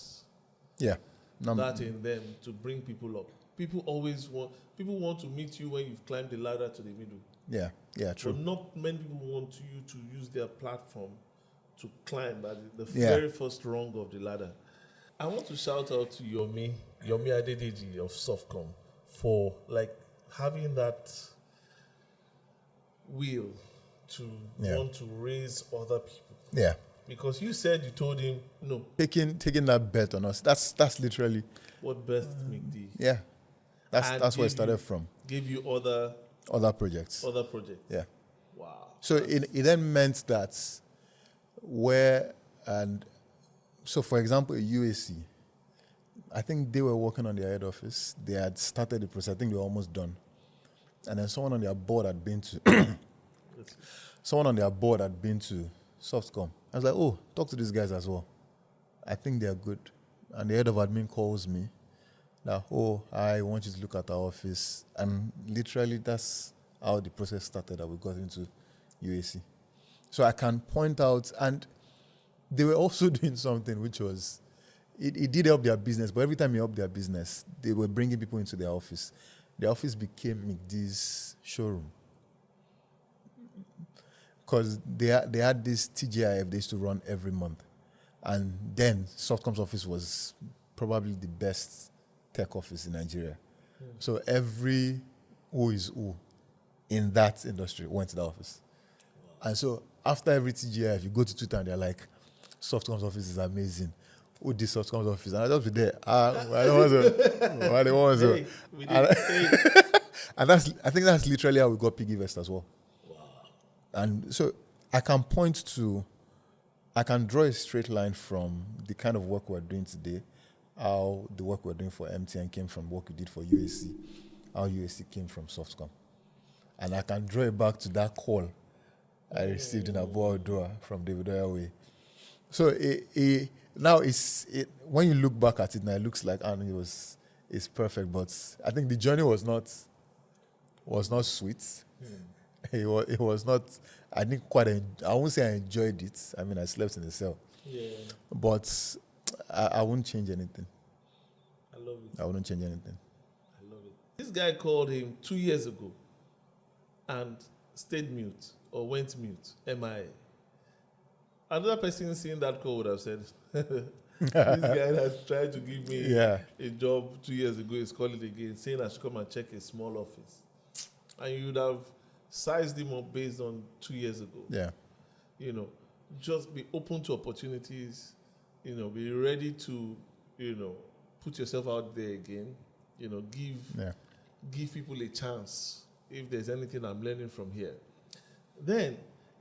A: Yeah.
B: That in them to bring people up. People want to meet you when you've climbed the ladder to the middle.
A: Yeah, true.
B: But not many people want you to use their platform to climb at the very first rung of the ladder. I want to shout out to Yomi Adedeji of Softcom for like having that will to want to raise other people.
A: Yeah.
B: Because you said you told him no.
A: Taking that bet on us. That's literally
B: what birthed McD.
A: Yeah. That's where it started from.
B: Gave you other
A: projects.
B: Other projects.
A: Yeah.
B: Wow.
A: So it then meant that so for example, UAC, I think they were working on their head office. They had started the process. I think they were almost done. And then someone on their board had been to Softcom. I was like, oh, talk to these guys as well. I think they are good. And the head of admin calls me. That, oh, I want you to look at our office. And literally that's how the process started that we got into UAC. So I can point out, and they were also doing something which was, it did help their business, but every time it helped their business, they were bringing people into their office. Their office became McD's showroom. Because they had this TGIF they used to run every month. And then Softcom's office was probably the best tech office in Nigeria. So every who is who in that industry went to the office. And so after every TGIF, you go to Twitter and they're like, Softcom's office is amazing. who this comes office, and I just be there. I don't want to. I don't want to.
B: Hey, we did. Hey.
A: And I think that's literally how we got Piggyvest as well.
B: Wow.
A: And so I can draw a straight line from the kind of work we're doing today, how the work we're doing for MTN came from work we did for UAC, how UAC came from Softcom. And I can draw it back to that call I received in Abu Odua from David Oyaway. So now when you look back at it now, it looks like it's perfect, but I think the journey was not sweet. It was not. I didn't quite. I won't say I enjoyed it. I mean, I slept in the cell.
B: Yeah.
A: But I wouldn't change anything.
B: I love it.
A: I wouldn't change anything.
B: I love it. This guy called him 2 years ago and stayed mute or went mute. MIA. Another person seeing that call would have said, this guy has tried to give me a job 2 years ago. He's calling again, saying I should come and check a small office. And you would have sized him up based on 2 years ago.
A: Yeah.
B: Just be open to opportunities. Be ready to, put yourself out there again. Give people a chance. If there's anything I'm learning from here, then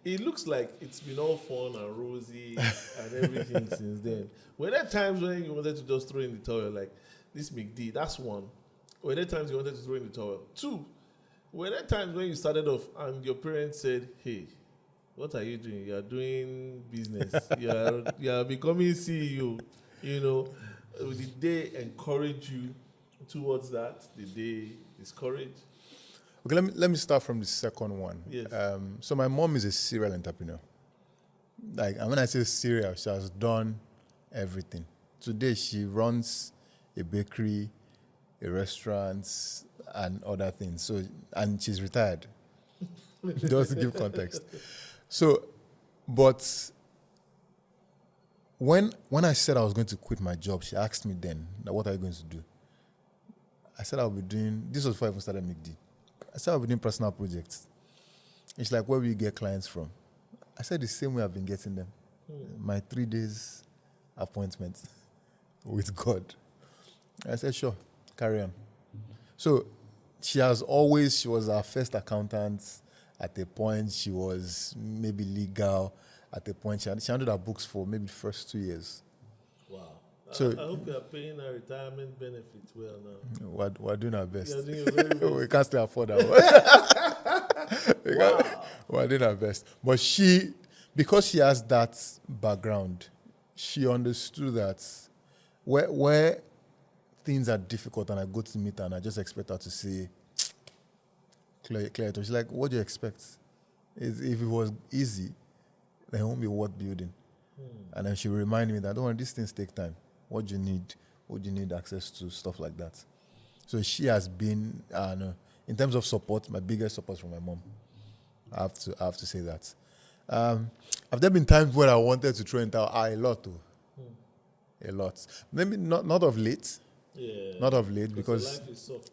B: it looks like it's been all fun and rosy and everything since then. Were there times when you wanted to just throw in the towel, like this McD? That's one. Were there times you wanted to throw in the towel? Two. Were there times when you started off and your parents said, "Hey, what are you doing? You are doing business. you are becoming CEO." Did they encourage you towards that? Did they discourage?
A: Okay, let me start from the second one.
B: Yes.
A: So my mom is a serial entrepreneur. And when I say serial, she has done everything. Today she runs a bakery, a restaurant, and other things. So, and she's retired. Just to give context. So, but when I said I was going to quit my job, she asked me then, "What are you going to do?" I said I'll be doing. This was before I even started McD. I said I'll be doing personal projects. And she's like, "Where will you get clients from?" I said the same way I've been getting them. My 3 days appointment with God. I said, "Sure, carry on." So she was our first accountant. At a point, she was maybe legal. At a point, she handled her books for maybe the first 2 years.
B: Wow.
A: So
B: I hope you are paying her retirement benefits well now.
A: We're doing our best.
B: You're doing very well.
A: We can't still afford that one. We're doing our best. But because she has that background, she understood that where things are difficult and I go to meet her and I just expect her to say, clear. She's like, "What do you expect? If it was easy, then it won't be worth building." And then she remind me that, "Don't worry, these things take time. What do you need access to?" Stuff like that. So she has been, in terms of support, my biggest support from my mom. I have to say that. Have there been times where I wanted to throw in towel? A lot, too. A lot. Maybe not of late.
B: Yeah.
A: Not of late because
B: life is soft.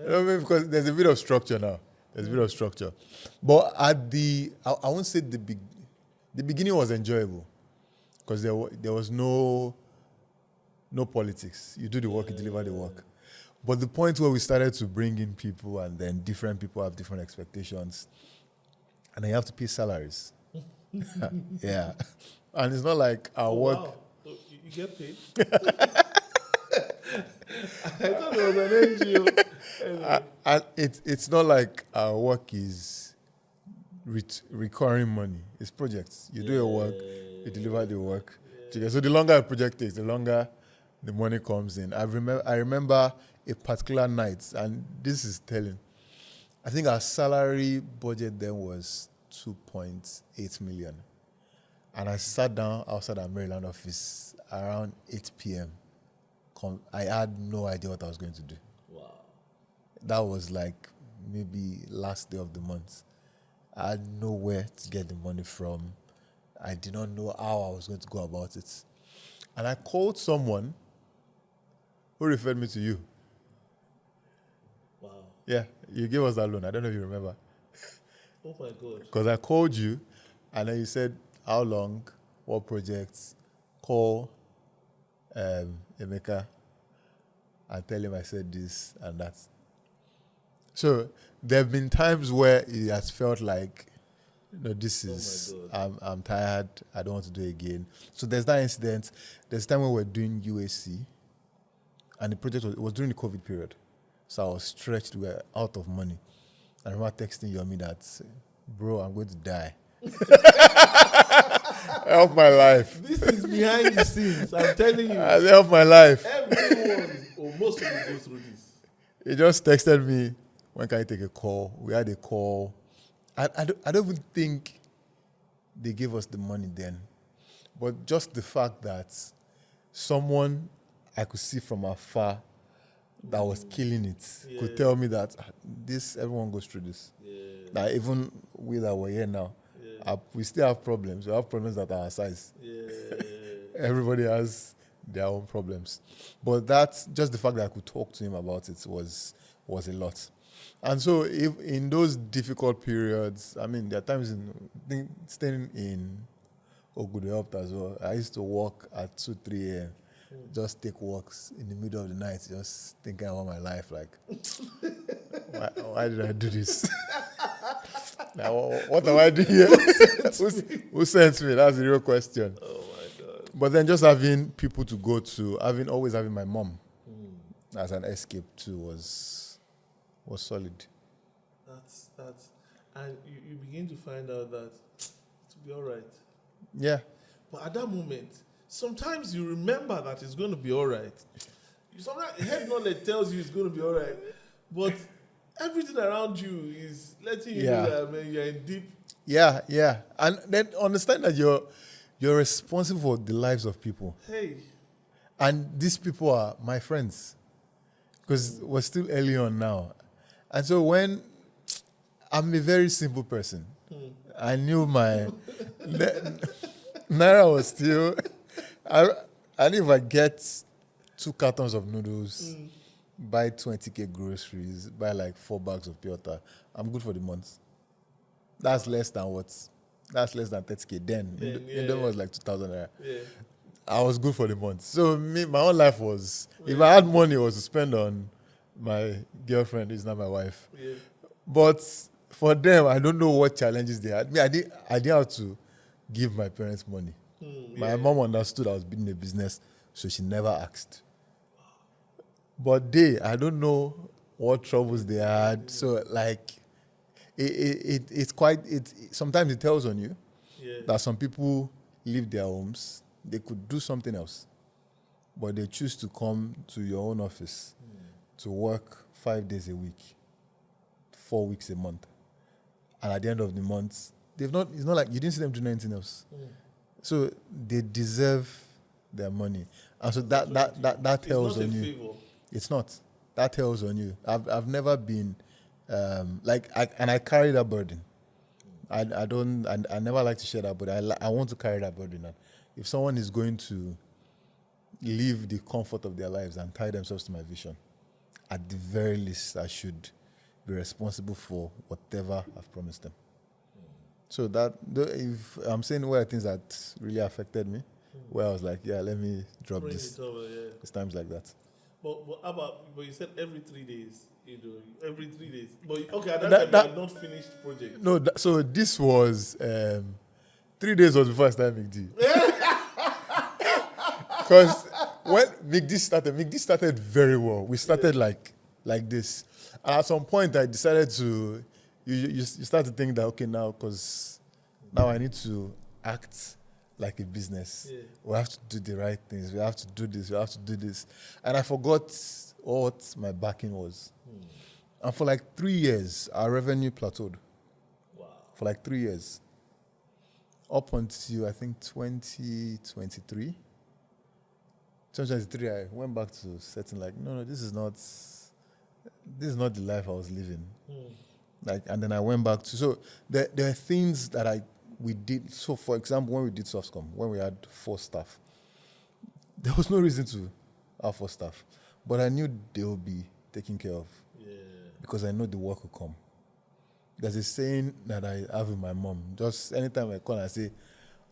A: because there's a bit of structure now. There's a bit of structure. But I won't say the beginning was enjoyable because there was no politics. You do the work, you deliver the work. But the point where we started to bring in people and then different people have different expectations and then you have to pay salaries. Yeah. And it's not like our work.
B: Wow. So you get paid? I thought it was an NGO.
A: And it's not like our work is recurring money. It's projects. You do your work, you deliver the work. Yeah. So the longer a project takes, the longer the money comes in. I remember a particular night, and this is telling. I think our salary budget then was 2.8 million. And I sat down outside our Maryland office around 8 p.m. I had no idea what I was going to do.
B: Wow.
A: That was like maybe last day of the month. I had nowhere to get the money from. I did not know how I was going to go about it. And I called someone who referred me to you.
B: Wow.
A: Yeah, you gave us that loan. I don't know if you remember.
B: Oh my God.
A: Because I called you and then you said, how long, what projects, call Emeka and tell him I said this and that. So there have been times where it has felt like, this is, I'm tired, I don't want to do it again. So there's that incident. There's a time when we were doing UAC, and the project was during the COVID period. So I was stretched, we were out of money. I remember texting Yomi that, bro, I'm going to die. Help my life.
B: This is behind the scenes. I'm telling you.
A: Help my life.
B: Everyone, or most people go through this.
A: He just texted me, when can I take a call? We had a call. I don't even think they gave us the money then. But just the fact that someone I could see from afar that was killing it could tell me that everyone goes through this. Yeah. That even we that were here now, we still have problems. We have problems that are our size. Yeah. Everybody has their own problems. But that's just the fact that I could talk to him about it was a lot. And so if in those difficult periods, I mean, there are times staying in Ogudu helped as well. I used to walk at 2, 3 a.m. Just take walks in the middle of the night, just thinking about my life. Like, why did I do this? Now, what am I doing here? Who sent me? That's the real question.
B: Oh my God.
A: But then just having people to go to, always having my mom as an escape too was solid.
B: That's and you begin to find out that it'll be all right.
A: Yeah.
B: But at that moment, sometimes you remember that it's going to be all right. Sometimes head knowledge tells you it's going to be all right, but everything around you is letting you know that, man, you're in deep.
A: Yeah. And then understand that you're responsible for the lives of people.
B: Hey.
A: And these people are my friends. Because we're still early on now. And so when I'm a very simple person, I knew my naira was still. I knew if I get 2 cartons of noodles, buy 20k groceries, buy like 4 bags of pure water, I'm good for the month. That's less than what? That's less than 30k. Then it was like 2,000 naira. Yeah. I was good for the month. So my own life was, if I had money, it was to spend on my girlfriend, who's not my wife. Yeah. But for them, I don't know what challenges they had. I didn't have to give my parents money. My mom understood I was building a business, so she never asked. But I don't know what troubles they had. So like, it's quite. Sometimes it tells on you that some people leave their homes. They could do something else, but they choose to come to your own office to work 5 days a week, 4 weeks a month, and at the end of the month, it's not like you didn't see them doing anything else. So they deserve their money, and so that tells on you.
B: Favor.
A: It's not. That tells on you. I've never been I carry that burden. I never like to share that, but I want to carry that burden. And if someone is going to leave the comfort of their lives and tie themselves to my vision, at the very least, I should be responsible for whatever I've promised them. So if I'm saying one of the things that really affected me, where I was like, let me drop
B: Bring
A: this.
B: It over,
A: It's times like that.
B: But you said every 3 days, every 3 days. But okay, at that time, you had not finished project.
A: No, so this was 3 days was before I started McD. Because when McD started very well. We started like this. And at some point, I decided to, you start to think that, okay, now, because now I need to act like a business. Yeah. We have to do the right things. We have to do this. We have to do this. And I forgot what my backing was. And for like 3 years, our revenue plateaued.
B: Wow.
A: For like 3 years. Up until, I think, 2023. 2023, I went back to setting like, no, this is not the life I was living. And then I went back to, so there are things that we did. So for example, when we did Softcom, when we had 4 staff, there was no reason to have 4 staff, but I knew they would be taken care of because I know the work will come. There's a saying that I have with my mom. Just anytime I call, I say,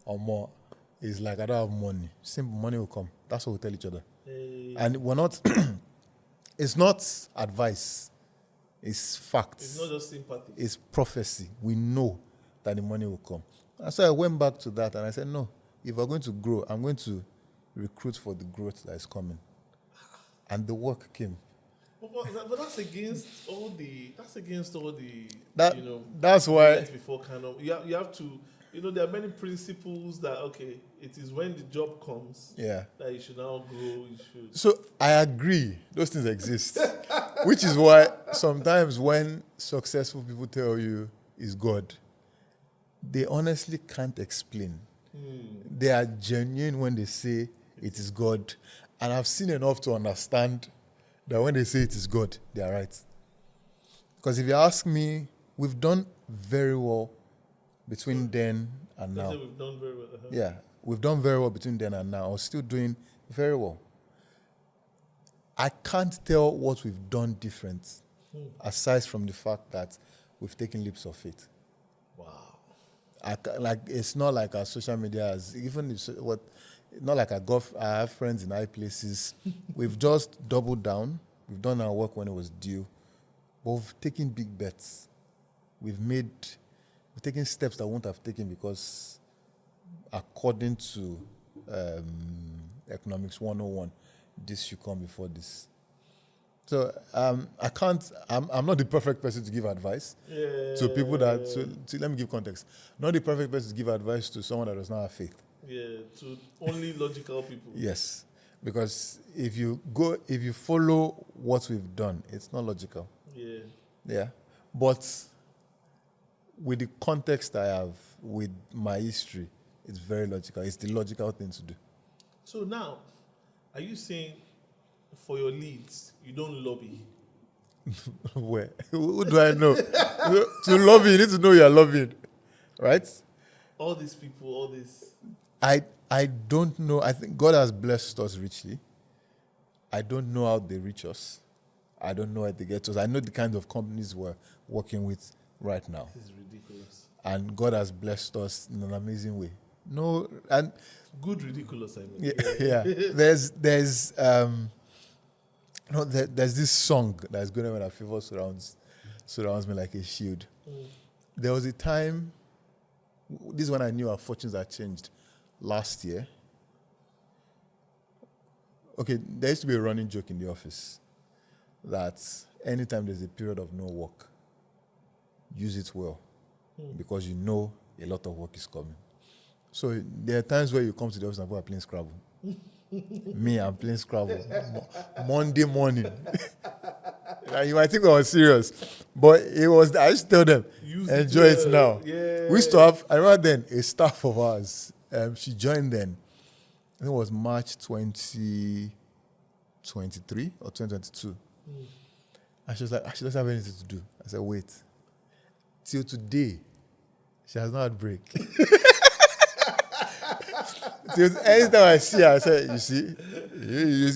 A: "Omo, is like, I don't have money. Simple, money will come. That's what we tell each other.
B: Hey.
A: And we're not, it's not advice. It's facts.
B: It's not just sympathy.
A: It's prophecy. We know that the money will come. And so I went back to that and I said, no, if we're going to grow, I'm going to recruit for the growth that is coming. And the work came.
B: But that's against all the.
A: That,
B: you know.
A: That's why.
B: Before kind of, you have to. You know, there are many principles that it is when the job comes.
A: Yeah.
B: That you should now grow. You should.
A: So I agree, those things exist, which is why sometimes when successful people tell you is God, they honestly can't explain. They are genuine when they say it is God, and I've seen enough to understand that when they say it is God, they are right. Because if you ask me, we've done very well between then and now.
B: We've done very well.
A: Yeah, we've done very well between then and now. We're still doing very well. I can't tell what we've done different, aside from the fact that we've taken leaps of faith.
B: Wow.
A: It's not like our social media has, not like I have friends in high places. We've just doubled down. We've done our work when it was due. But we've taken big bets. We've taken steps that we won't have taken because according to Economics 101, this should come before this. So I'm not the perfect person to give advice to people let me give context. Not the perfect person to give advice to someone that does not have faith.
B: Yeah, to only logical people.
A: Yes, because if you follow what we've done, it's not logical.
B: Yeah.
A: Yeah, but with the context I have, with my history, it's very logical. It's the logical thing to do.
B: So now, are you saying for your leads, you don't lobby?
A: Where? Who do I know? To lobby, you need to know you're lobbying, right?
B: All these people, all this.
A: I don't know. I think God has blessed us richly. I don't know how they reach us. I don't know how they get to us. I know the kind of companies we're working with right now.
B: This is ridiculous.
A: And God has blessed us in an amazing way. No, and
B: good ridiculous, I mean.
A: Yeah. There's there's this song that's going on when our favor surrounds me like a shield. There was a time, this is when I knew our fortunes had changed last year. Okay, there used to be a running joke in the office that anytime there's a period of no work, use it well because you know a lot of work is coming. So there are times where you come to the office and people are playing Scrabble. Me, I'm playing Scrabble. Monday morning. You might think I was serious, but it was. I used to tell them, enjoy it now.
B: Yeah.
A: We used to have, I remember then, a staff of ours. She joined then. I think it was March 2023 or 2022. And she was like, she doesn't have anything to do. I said, wait. Till today, she has not had break. Anytime I see her, I say, you see,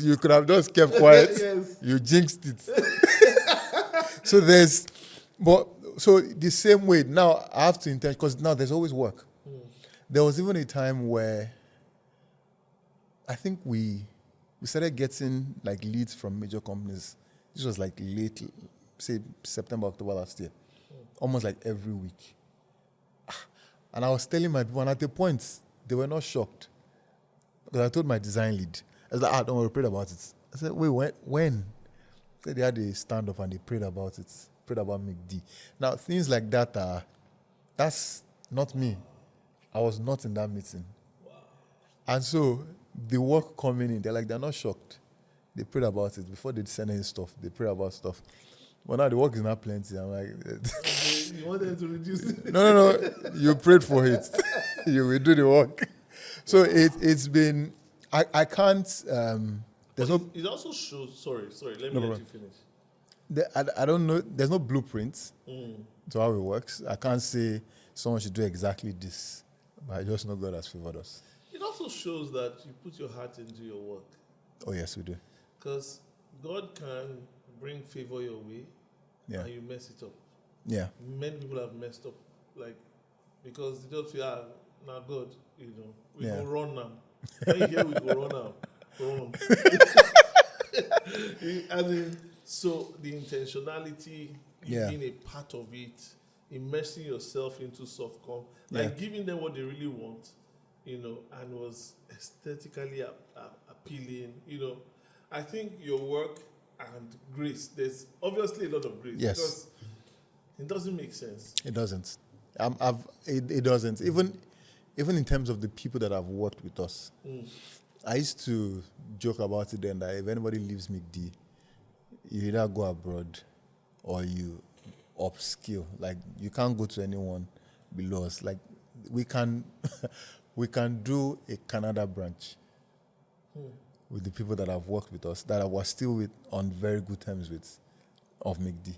A: you could have just kept quiet.
B: Yes.
A: You jinxed it. So the same way, now I have to intend, because now there's always work. There was even a time where I think we started getting like leads from major companies. This was like late, say September, October last year. Almost like every week. And I was telling my people, and at the point, they were not shocked. Because I told my design lead, I was like, don't worry, prayed about it. I said, wait, when? So they had a stand-up and they prayed about it. Prayed about McD. Now, things like that that's not me. I was not in that meeting.
B: Wow.
A: And so, the work coming in, they're not shocked. They prayed about it. Before they send in stuff, they pray about stuff. But now the work is not plenty. I'm like...
B: You wanted to reduce it?
A: No. You prayed for it. You will do the work. So it's been... I can't... there's no...
B: It also shows... Sorry. Let me let you finish.
A: I don't know. There's no blueprint to how it works. I can't say someone should do exactly this. But I just know God has favored us.
B: It also shows that you put your heart into your work.
A: Oh, yes, we do.
B: Because God can bring favor your way and you mess it up.
A: Yeah.
B: Many people have messed up. Because they don't feel, Now good, we
A: Yeah.
B: go run now. When you hear we go run now, run. So the intentionality, you
A: Yeah.
B: being a part of it, immersing yourself into softcom, like giving them what they really want, and was aesthetically appealing. I think your work and grace. There's obviously a lot of grace.
A: Yes.
B: Because it doesn't make sense.
A: It doesn't. It doesn't. Even in terms of the people that have worked with us, I used to joke about it then that if anybody leaves McD, you either go abroad or you upskill. Like you can't go to anyone below us. Like we can we can do a Canada branch with the people that have worked with us that I was still with on very good terms with of McD.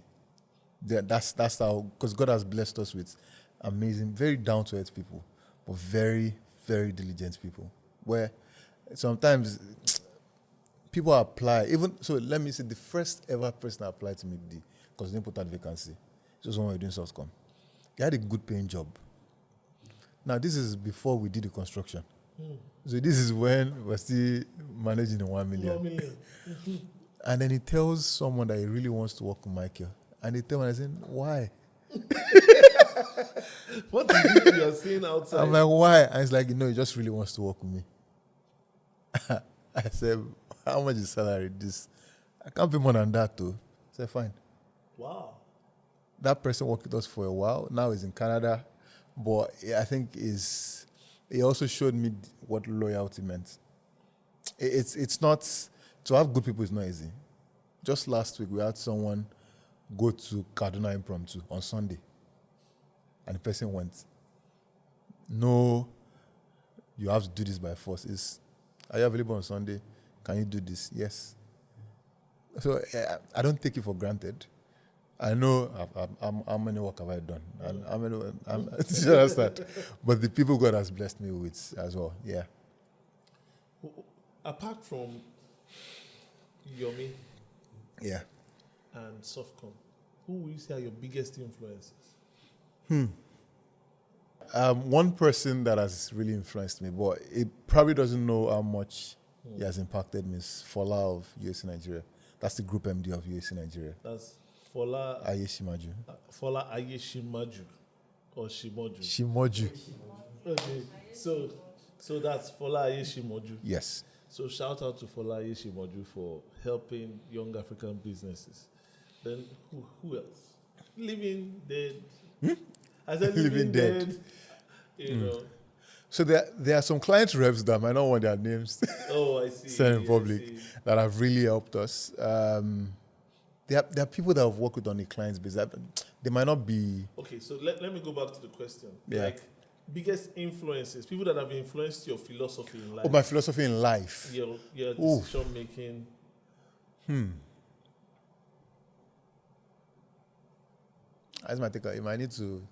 A: That's how, because God has blessed us with amazing, very down to earth people, but very, very diligent people. Where sometimes people apply, even so. Let me say the first ever person that applied to McD because they didn't put out vacancy. Just when we were doing softcom, he had a good paying job. Now this is before we did the construction, so this is when we're still managing the 1 million.
B: 1 million.
A: And then he tells someone that he really wants to work with Michael. And they tell me, I said, why?
B: What is it you are seeing outside?
A: I'm like, why? And he's like, he just really wants to work with me. I said, how much is salary? This, I can't pay more than that too. I said, fine.
B: Wow.
A: That person worked with us for a while. Now he's in Canada. But I think he also showed me what loyalty meant. It's not, to have good people is not easy. Just last week, we had someone go to Kaduna impromptu on Sunday. And the person went, no, you have to do this by force. Are you available on Sunday? Can you do this? Yes. So I don't take it for granted. I know how many work have I done? And how many, you understand? But the people God has blessed me with as well, yeah.
B: Apart from Yomi,
A: Yeah.
B: and Softcom, who will you say are your biggest influences?
A: One person that has really influenced me, but it probably doesn't know how much he has impacted me, is Fola of UAC Nigeria. That's the group MD of UAC Nigeria.
B: That's Fola
A: Ayeshimaju.
B: Fola Ayeshimaju or Shimoju.
A: Shimoju.
B: Okay, so that's Fola Ayeshimoju.
A: Yes.
B: So shout out to Fola Ayeshimoju for helping young African businesses. Then who else? Living Dead. I said Living Dead.
A: So there are some client reps that might not want their names
B: Oh, I see.
A: said in
B: I
A: public
B: see.
A: that have really helped us. There are people that have worked with on the client's business. They might not be.
B: Okay, so let me go back to the question.
A: Yeah.
B: Like, biggest influences, people that have influenced your philosophy in life.
A: Oh, my philosophy in life.
B: Your decision making.
A: I just might take a, I need to,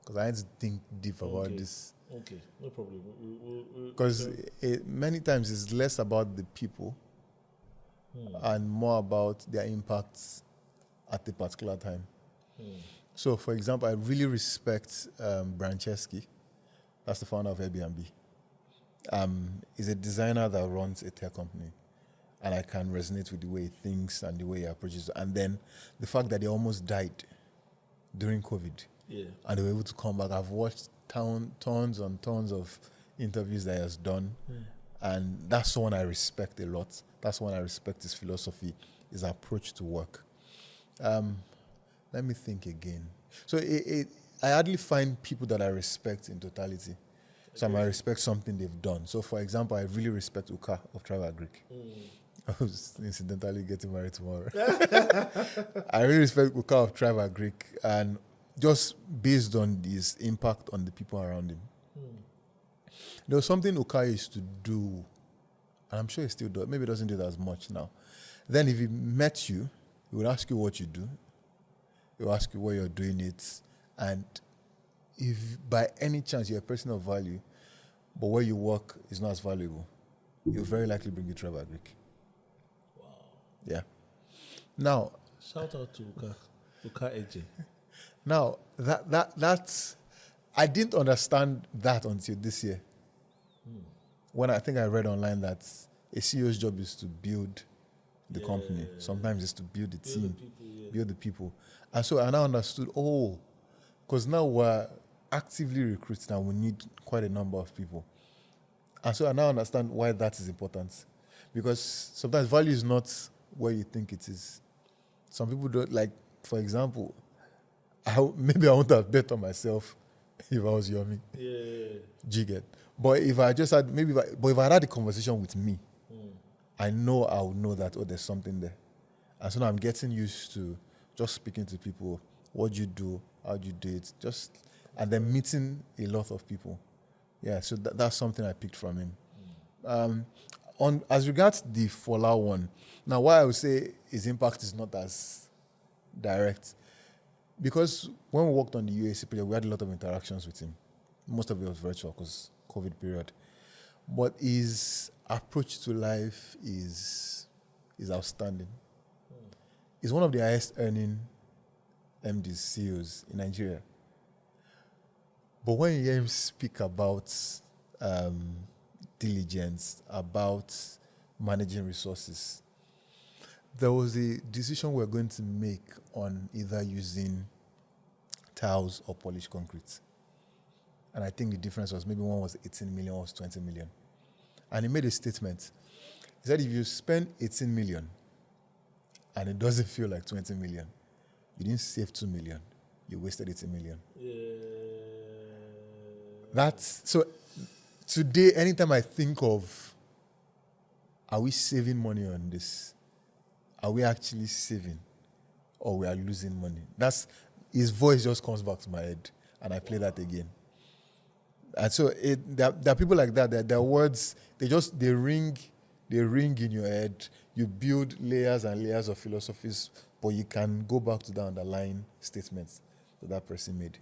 A: because I need to think deep about this.
B: Okay, no problem.
A: Because many times it's less about the people and more about their impacts at a particular time. So, for example, I really respect Brancheski. That's the founder of Airbnb. He's a designer that runs a tech company. And I can resonate with the way he thinks and the way he approaches. And then the fact that he almost died during COVID.
B: Yeah.
A: And they were able to come back. I've watched tons and tons of interviews that he has done. And that's someone I respect a lot. That's one I respect, his philosophy, his approach to work. Let me think again. So I hardly find people that I respect in totality. So I might respect something they've done. So, for example, I really respect Uka of Travel Greek. I was incidentally getting married tomorrow. I really respect Uka of Travel Greek, and just based on his impact on the people around him. There was something Uka used to do, and I'm sure he still does. Maybe he doesn't do it as much now. Then if he met you, he would ask you what you do. He would ask you where you're doing it. And if by any chance you're a person of value, but where you work is not as valuable, you'll very likely bring you Travel Greek.
B: Wow.
A: Yeah. Now,
B: Shout out to Uka Eje.
A: Now, that's... I didn't understand that until this year. When I think I read online that a CEO's job is to build the company. Sometimes it's to build the team, build the people. And so I now understood, because now we're actively recruiting and we need quite a number of people. And so I now understand why that is important. Because sometimes value is not where you think it is. Some people don't, like, for example, maybe I wouldn't have bet on myself if I was Yomi. Jigget. But if I just had, if I had a conversation with me, I know I would know that, there's something there. And so now I'm getting used to just speaking to people, what you do, how do you do it, and then meeting a lot of people. Yeah, so that's something I picked from him. As regards the Fola one, now why I would say his impact is not as direct, because when we worked on the UAC project, we had a lot of interactions with him. Most of it was virtual because COVID period. But his approach to life is outstanding. He's one of the highest earning MDs, CEOs in Nigeria. But when you hear him speak about diligence, about managing resources, there was a decision we were going to make on either using tiles or polished concrete. And I think the difference was maybe one was 18 million, one was 20 million. And he made a statement. He said, if you spend 18 million and it doesn't feel like 20 million, you didn't save 2 million, you wasted 18 million. So today, anytime I think of, are we saving money on this? Are we actually saving? Or we are losing money? His voice just comes back to my head, and I play that again. And so there are people like that. Their words, they ring in your head. You build layers and layers of philosophies, but you can go back to the underlying statements that person made.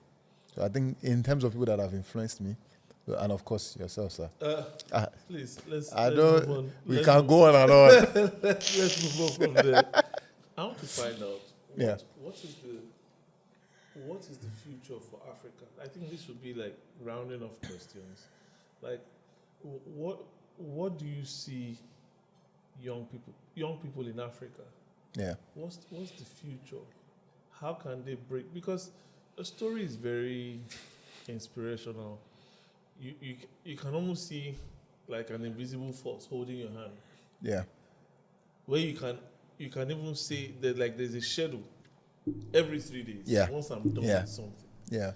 A: So I think in terms of people that have influenced me, and of course yourself, sir.
B: Please, let's
A: move
B: on.
A: We can go on and on.
B: Let's move on from there. I want to find out what is the future for Africa? I think this would be like rounding off questions. Like, what do you see young people in Africa?
A: Yeah.
B: What's the future? How can they break? Because a story is very inspirational. You can almost see like an invisible force holding your hand.
A: Yeah.
B: Where you can even say that like there's a schedule every 3 days.
A: Yeah.
B: Once I'm done with something.
A: Yeah.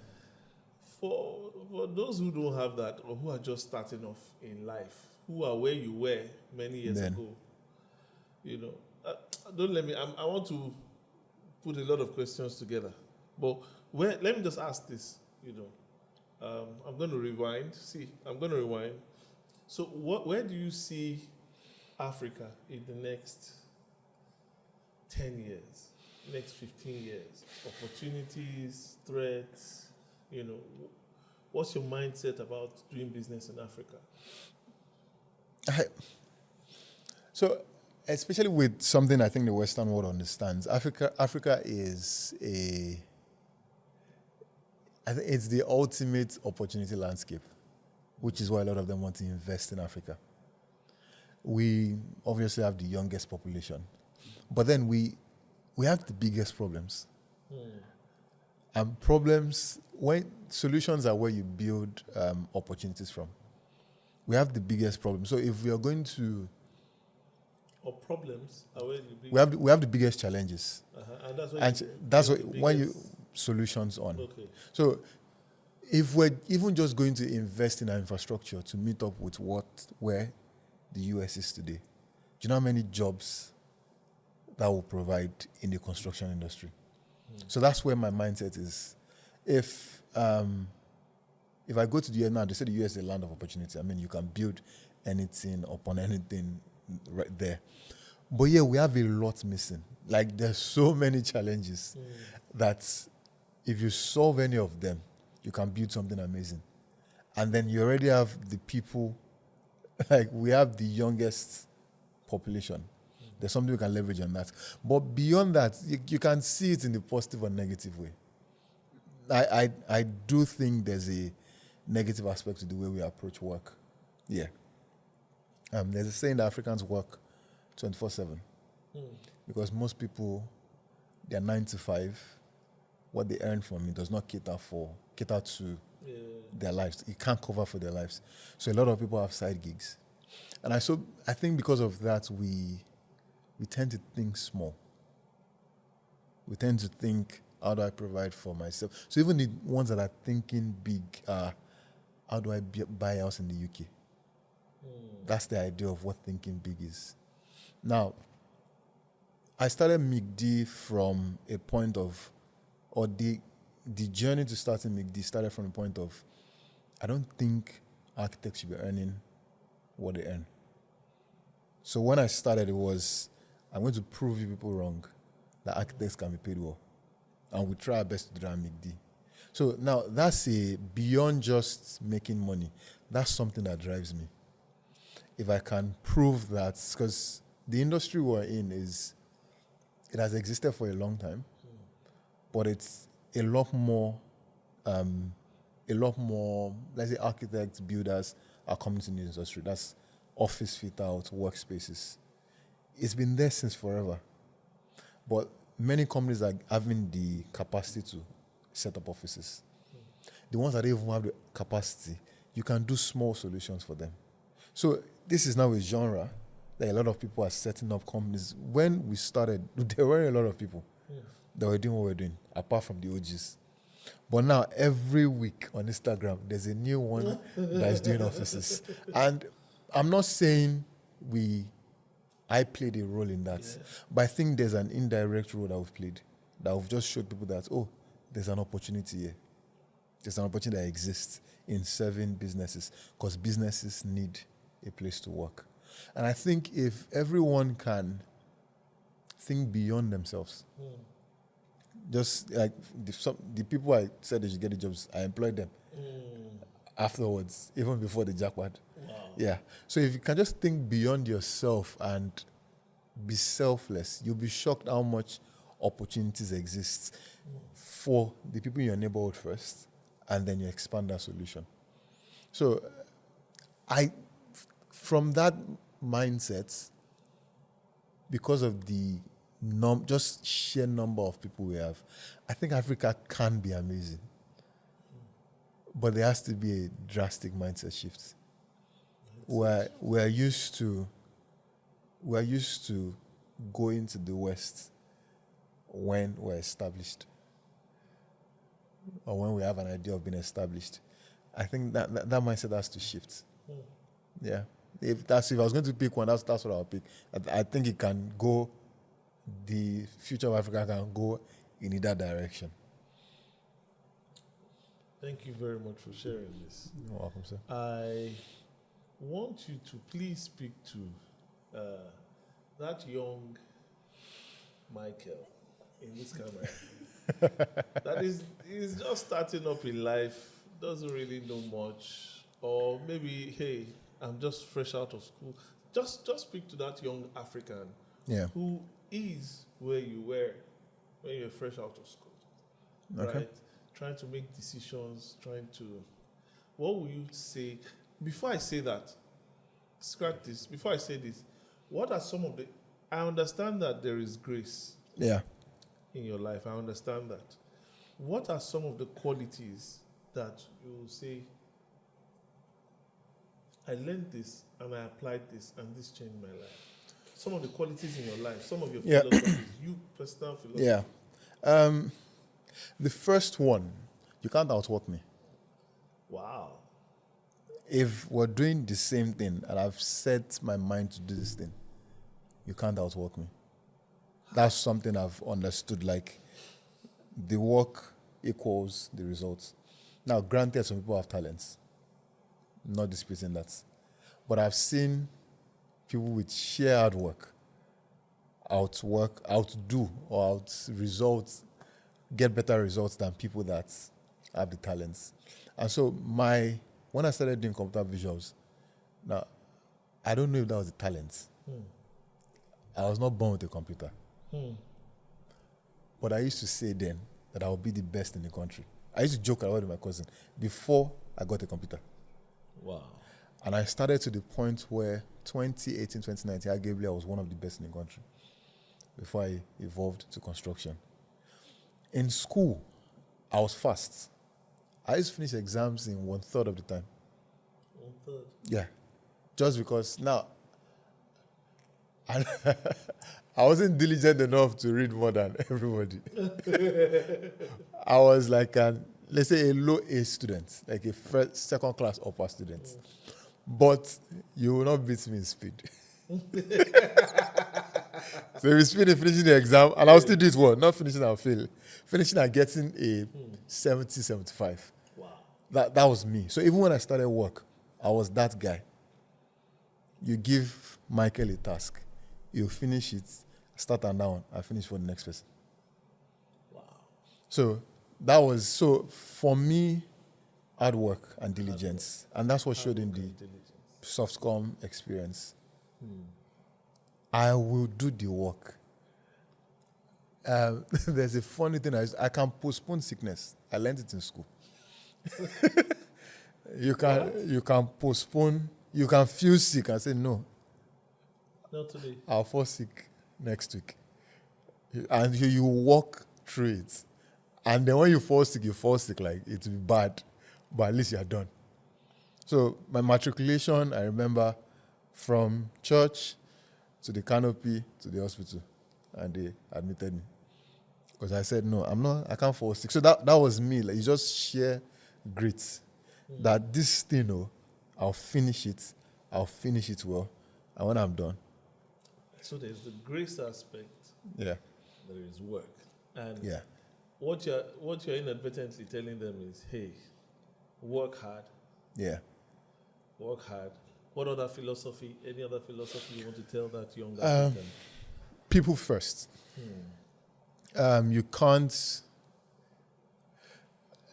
B: For those who don't have that or who are just starting off in life, who are where you were many years ago, don't let me. I want to put a lot of questions together, but let me just ask this. I'm going to rewind. So, where do you see Africa in the next 10 years, next 15 years? Opportunities, threats, what's your mindset about doing business in Africa?
A: So, especially with something I think the Western world understands, Africa is I think it's the ultimate opportunity landscape, which is why a lot of them want to invest in Africa. We obviously have the youngest population, but then we have the biggest problems. And solutions are where you build opportunities from. We have the biggest problem. So if we are going to...
B: Or problems are where you
A: we have the biggest challenges.
B: And that's what
A: when you solutions on.
B: Okay.
A: So if we're even just going to invest in our infrastructure to meet up with where the US is today, do you know how many jobs that will provide in the construction industry? So that's where my mindset is. If I go to the US now, they say the US is a land of opportunity. I mean, you can build anything upon anything right there. But yeah, we have a lot missing. Like, there's so many challenges that if you solve any of them, you can build something amazing. And then you already have the people, like we have the youngest population. There's something we can leverage on that. But beyond that, you can see it in the positive and negative way. I do think there's a negative aspect to the way we approach work. Yeah. There's a saying that Africans work 24/7 because most people, they're 9 to 5. What they earn from it does not cater to their lives. It can't cover for their lives. So a lot of people have side gigs. And I think because of that, we tend to think small. We tend to think, how do I provide for myself? So even the ones that are thinking big are, how do I buy a house in the UK? That's the idea of what thinking big is. Now, I started MIGD from a point of, or the journey to starting MIGD started from a point of, I don't think architects should be earning what they earn. So when I started, it was, I'm going to prove you people wrong that architects can be paid well. And we try our best to do that MIGD. So now that's beyond just making money. That's something that drives me. If I can prove that, because the industry we're in it has existed for a long time, but it's a lot more, let's say architects, builders are coming to the industry. That's office fit out, workspaces. It's been there since forever. But many companies are having the capacity to set up offices. The ones that don't even have the capacity, you can do small solutions for them. So this is now a genre that a lot of people are setting up companies. When we started, there weren't a lot of people that were doing what we're doing, apart from the OGs. But now, every week on Instagram, there's a new one that is doing offices. And I'm not saying I played a role in that, but I think there's an indirect role that we've played, that we've just showed people that, there's an opportunity here. There's an opportunity that exists in serving businesses, because businesses need a place to work. And I think if everyone can think beyond themselves, just like the people I said they should get the jobs, I employed them afterwards, even before the jackpot.
B: Wow.
A: Yeah. So if you can just think beyond yourself and be selfless, you'll be shocked how much opportunities exist for the people in your neighborhood first, and then you expand that solution. So from that mindset, because of the just sheer number of people we have, I think Africa can be amazing. But there has to be a drastic mindset shift. We're used to going to the West when we're established, or when we have an idea of being established. I think that mindset has to shift. Yeah. If I was going to pick one, that's what I'll pick. I think it can go. The future of Africa can go in either direction.
B: Thank you very much for sharing this.
A: You're welcome, sir.
B: I want you to please speak to that young Michael in this camera. That is just starting up in life, doesn't really know much, or maybe, hey, I'm just fresh out of school. Just speak to that young African who is where you were when you were fresh out of school, right? Trying to make decisions, what will you say? Before I say that, scratch this. Before I say this, what are some of I understand that there is grace in your life. I understand that. What are some of the qualities that you will say, I learned this and I applied this and this changed my life? Some of the qualities in your life, some of your philosophies, you personal philosophy.
A: Yeah. The first one, you can't outwork me.
B: Wow.
A: If we're doing the same thing and I've set my mind to do this thing, you can't outwork me. That's something I've understood, like the work equals the results. Now, granted, some people have talents. I'm not disputing that. But I've seen people with sheer hard work outdo or get better results than people that have the talents. And so when I started doing computer visuals, now I don't know if that was a talent. I was not born with a computer. But I used to say then that I would be the best in the country. I used to joke around with my cousin before I got a computer.
B: Wow.
A: And I started to the point where 2018, 2019, arguably I was one of the best in the country before I evolved to construction. In school, I was fast. I used to finish exams in 1/3 of the time.
B: 1/3?
A: Yeah. Just because now, I wasn't diligent enough to read more than everybody. I was like let's say a low A student, like a second class upper student. But you will not beat me in speed. So if you speed in finishing the exam, and I'll still do it well, not finishing and fail. Finishing and getting a 70, 75.
B: Wow.
A: That was me. So even when I started work, I was that guy. You give Michael a task, you finish it, start and down, I finish for the next person.
B: Wow.
A: So for me, hard work and diligence. And that's what showed in the Softcom experience. I will do the work. There's a funny thing. I can postpone sickness. I learned it in school. You can postpone. You can feel sick and say no.
B: Not today.
A: I'll fall sick next week, and you walk through it. And then when you fall sick like it will be bad, but at least you're done. So my matriculation, I remember, from church to the canopy to the hospital, and they admitted me because I said no, I can't fall sick. So that was me. Like, you just share grit that this thing, I'll finish it well, and when I'm done.
B: So there's the grace aspect.
A: Yeah.
B: There is work, and
A: Yeah.
B: what you're inadvertently telling them is, hey, work hard.
A: Yeah.
B: Work hard. What other philosophy? Any other philosophy you want to tell that younger person?
A: People first. You can't.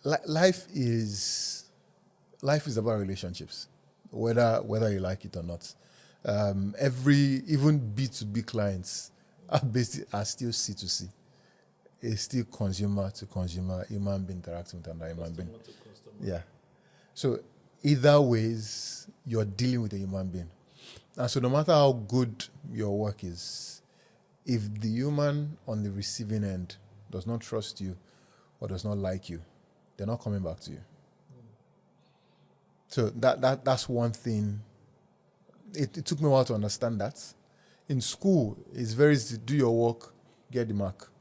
A: Life is about relationships, whether you like it or not. Even B2B clients are still C2C. It's still consumer to consumer, human being interacting with another human being.
B: Customer to customer.
A: Yeah. So either ways, you're dealing with a human being. And so no matter how good your work is, if the human on the receiving end does not trust you or does not like you, they're not coming back to you. So that's one thing. It took me a while to understand that. In school, it's very easy to do your work, get the mark.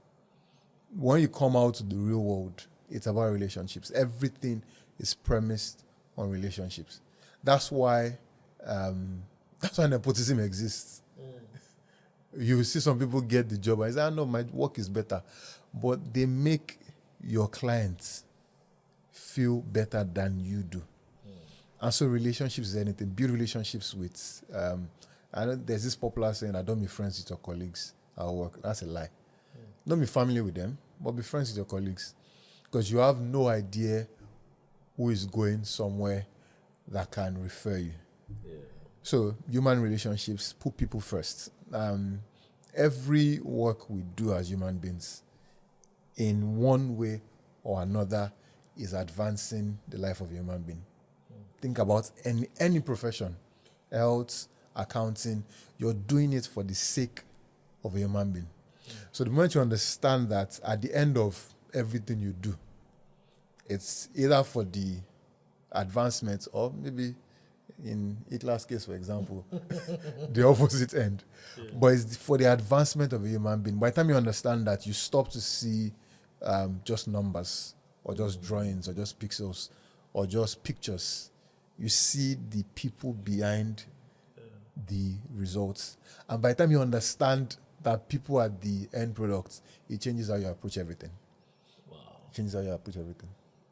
A: When you come out to the real world, it's about relationships. Everything is premised on relationships. That's why nepotism exists. You see some people get the job and say, no, my work is better. But they make your clients feel better than you do. And so relationships is anything. Build relationships with, I know there's this popular saying, I don't be friends with your colleagues at work. That's a lie. Don't be familiar with them, but be friends with your colleagues. Because you have no idea who is going somewhere that can refer you.
B: Yeah.
A: So human relationships, put people first. Every work we do as human beings, in one way or another, is advancing the life of a human being. Think about any profession, health, accounting, you're doing it for the sake of a human being. So the moment you understand that at the end of everything you do, it's either for the advancement or maybe in Hitler's case, for example, the opposite end. Yeah. But it's for the advancement of a human being. By the time you understand that, you stop to see just numbers or just drawings or just pixels or just pictures. You see the people behind the results. And by the time you understand that people are the end product, it changes how you approach everything.
B: Wow.
A: It changes how you approach everything.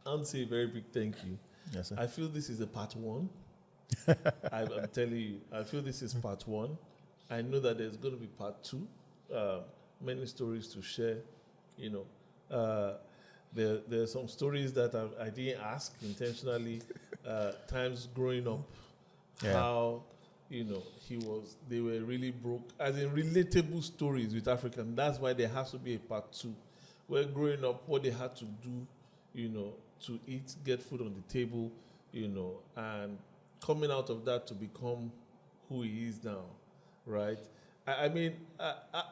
B: I want to say a very big thank you.
A: Yes, sir.
B: I feel this is a part one. I'm telling you, I feel this is part one. I know that there's going to be part two. Many stories to share. There are some stories that I didn't ask intentionally. Times growing up, how they were really broke, as in relatable stories with African. That's why there has to be a part two, where growing up, what they had to do, to eat, get food on the table, and coming out of that to become who he is now, right? I mean,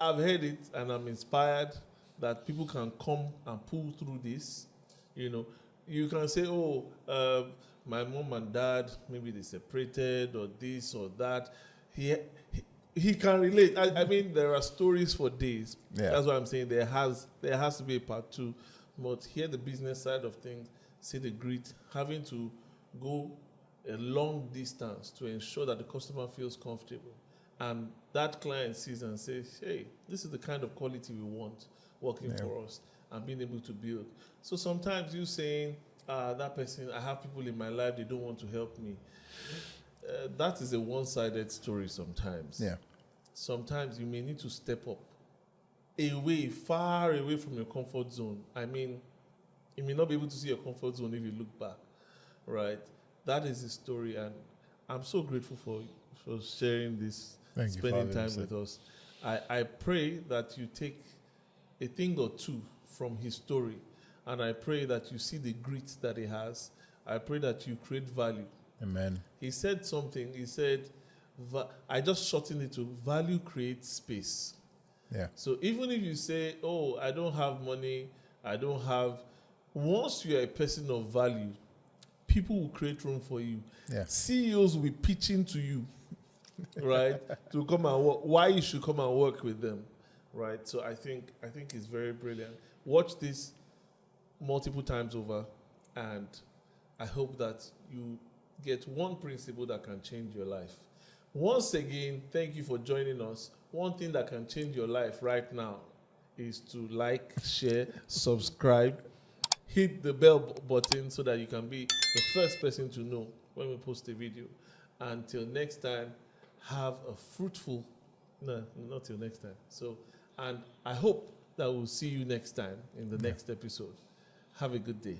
B: I've heard it and I'm inspired that people can come and pull through this. You can say, my mom and dad, maybe they separated or this or that. He can relate. I mean, there are stories for days.
A: Yeah.
B: That's what I'm saying. There has to be a part two. But here, the business side of things, see the grit, having to go a long distance to ensure that the customer feels comfortable. And that client sees and says, hey, this is the kind of quality we want working for us and being able to build. So sometimes you saying, that person, I have people in my life, they don't want to help me. That is a one-sided story sometimes.
A: Yeah.
B: Sometimes you may need to step up far away from your comfort zone. I mean, you may not be able to see your comfort zone if you look back, right? That is the story, and I'm so grateful for sharing this, spending time with us. I pray that you take a thing or two from his story, and I pray that you see the grit that he has. I pray that you create value.
A: Amen.
B: He said something. He said, I just shortened it to value creates space.
A: Yeah.
B: So even if you say, I don't have money, once you are a person of value, people will create room for you.
A: Yeah.
B: CEOs will be pitching to you, right, to come and work, why you should come and work with them, right? So I think it's very brilliant. Watch this multiple times over, and I hope that you get one principle that can change your life. Once again, thank you for joining us. One thing that can change your life right now is to like, share, subscribe, hit the bell button so that you can be the first person to know when we post a video. Until next time, have a fruitful, not till next time. So, and I hope that we'll see you next time in the next episode. Have a good day.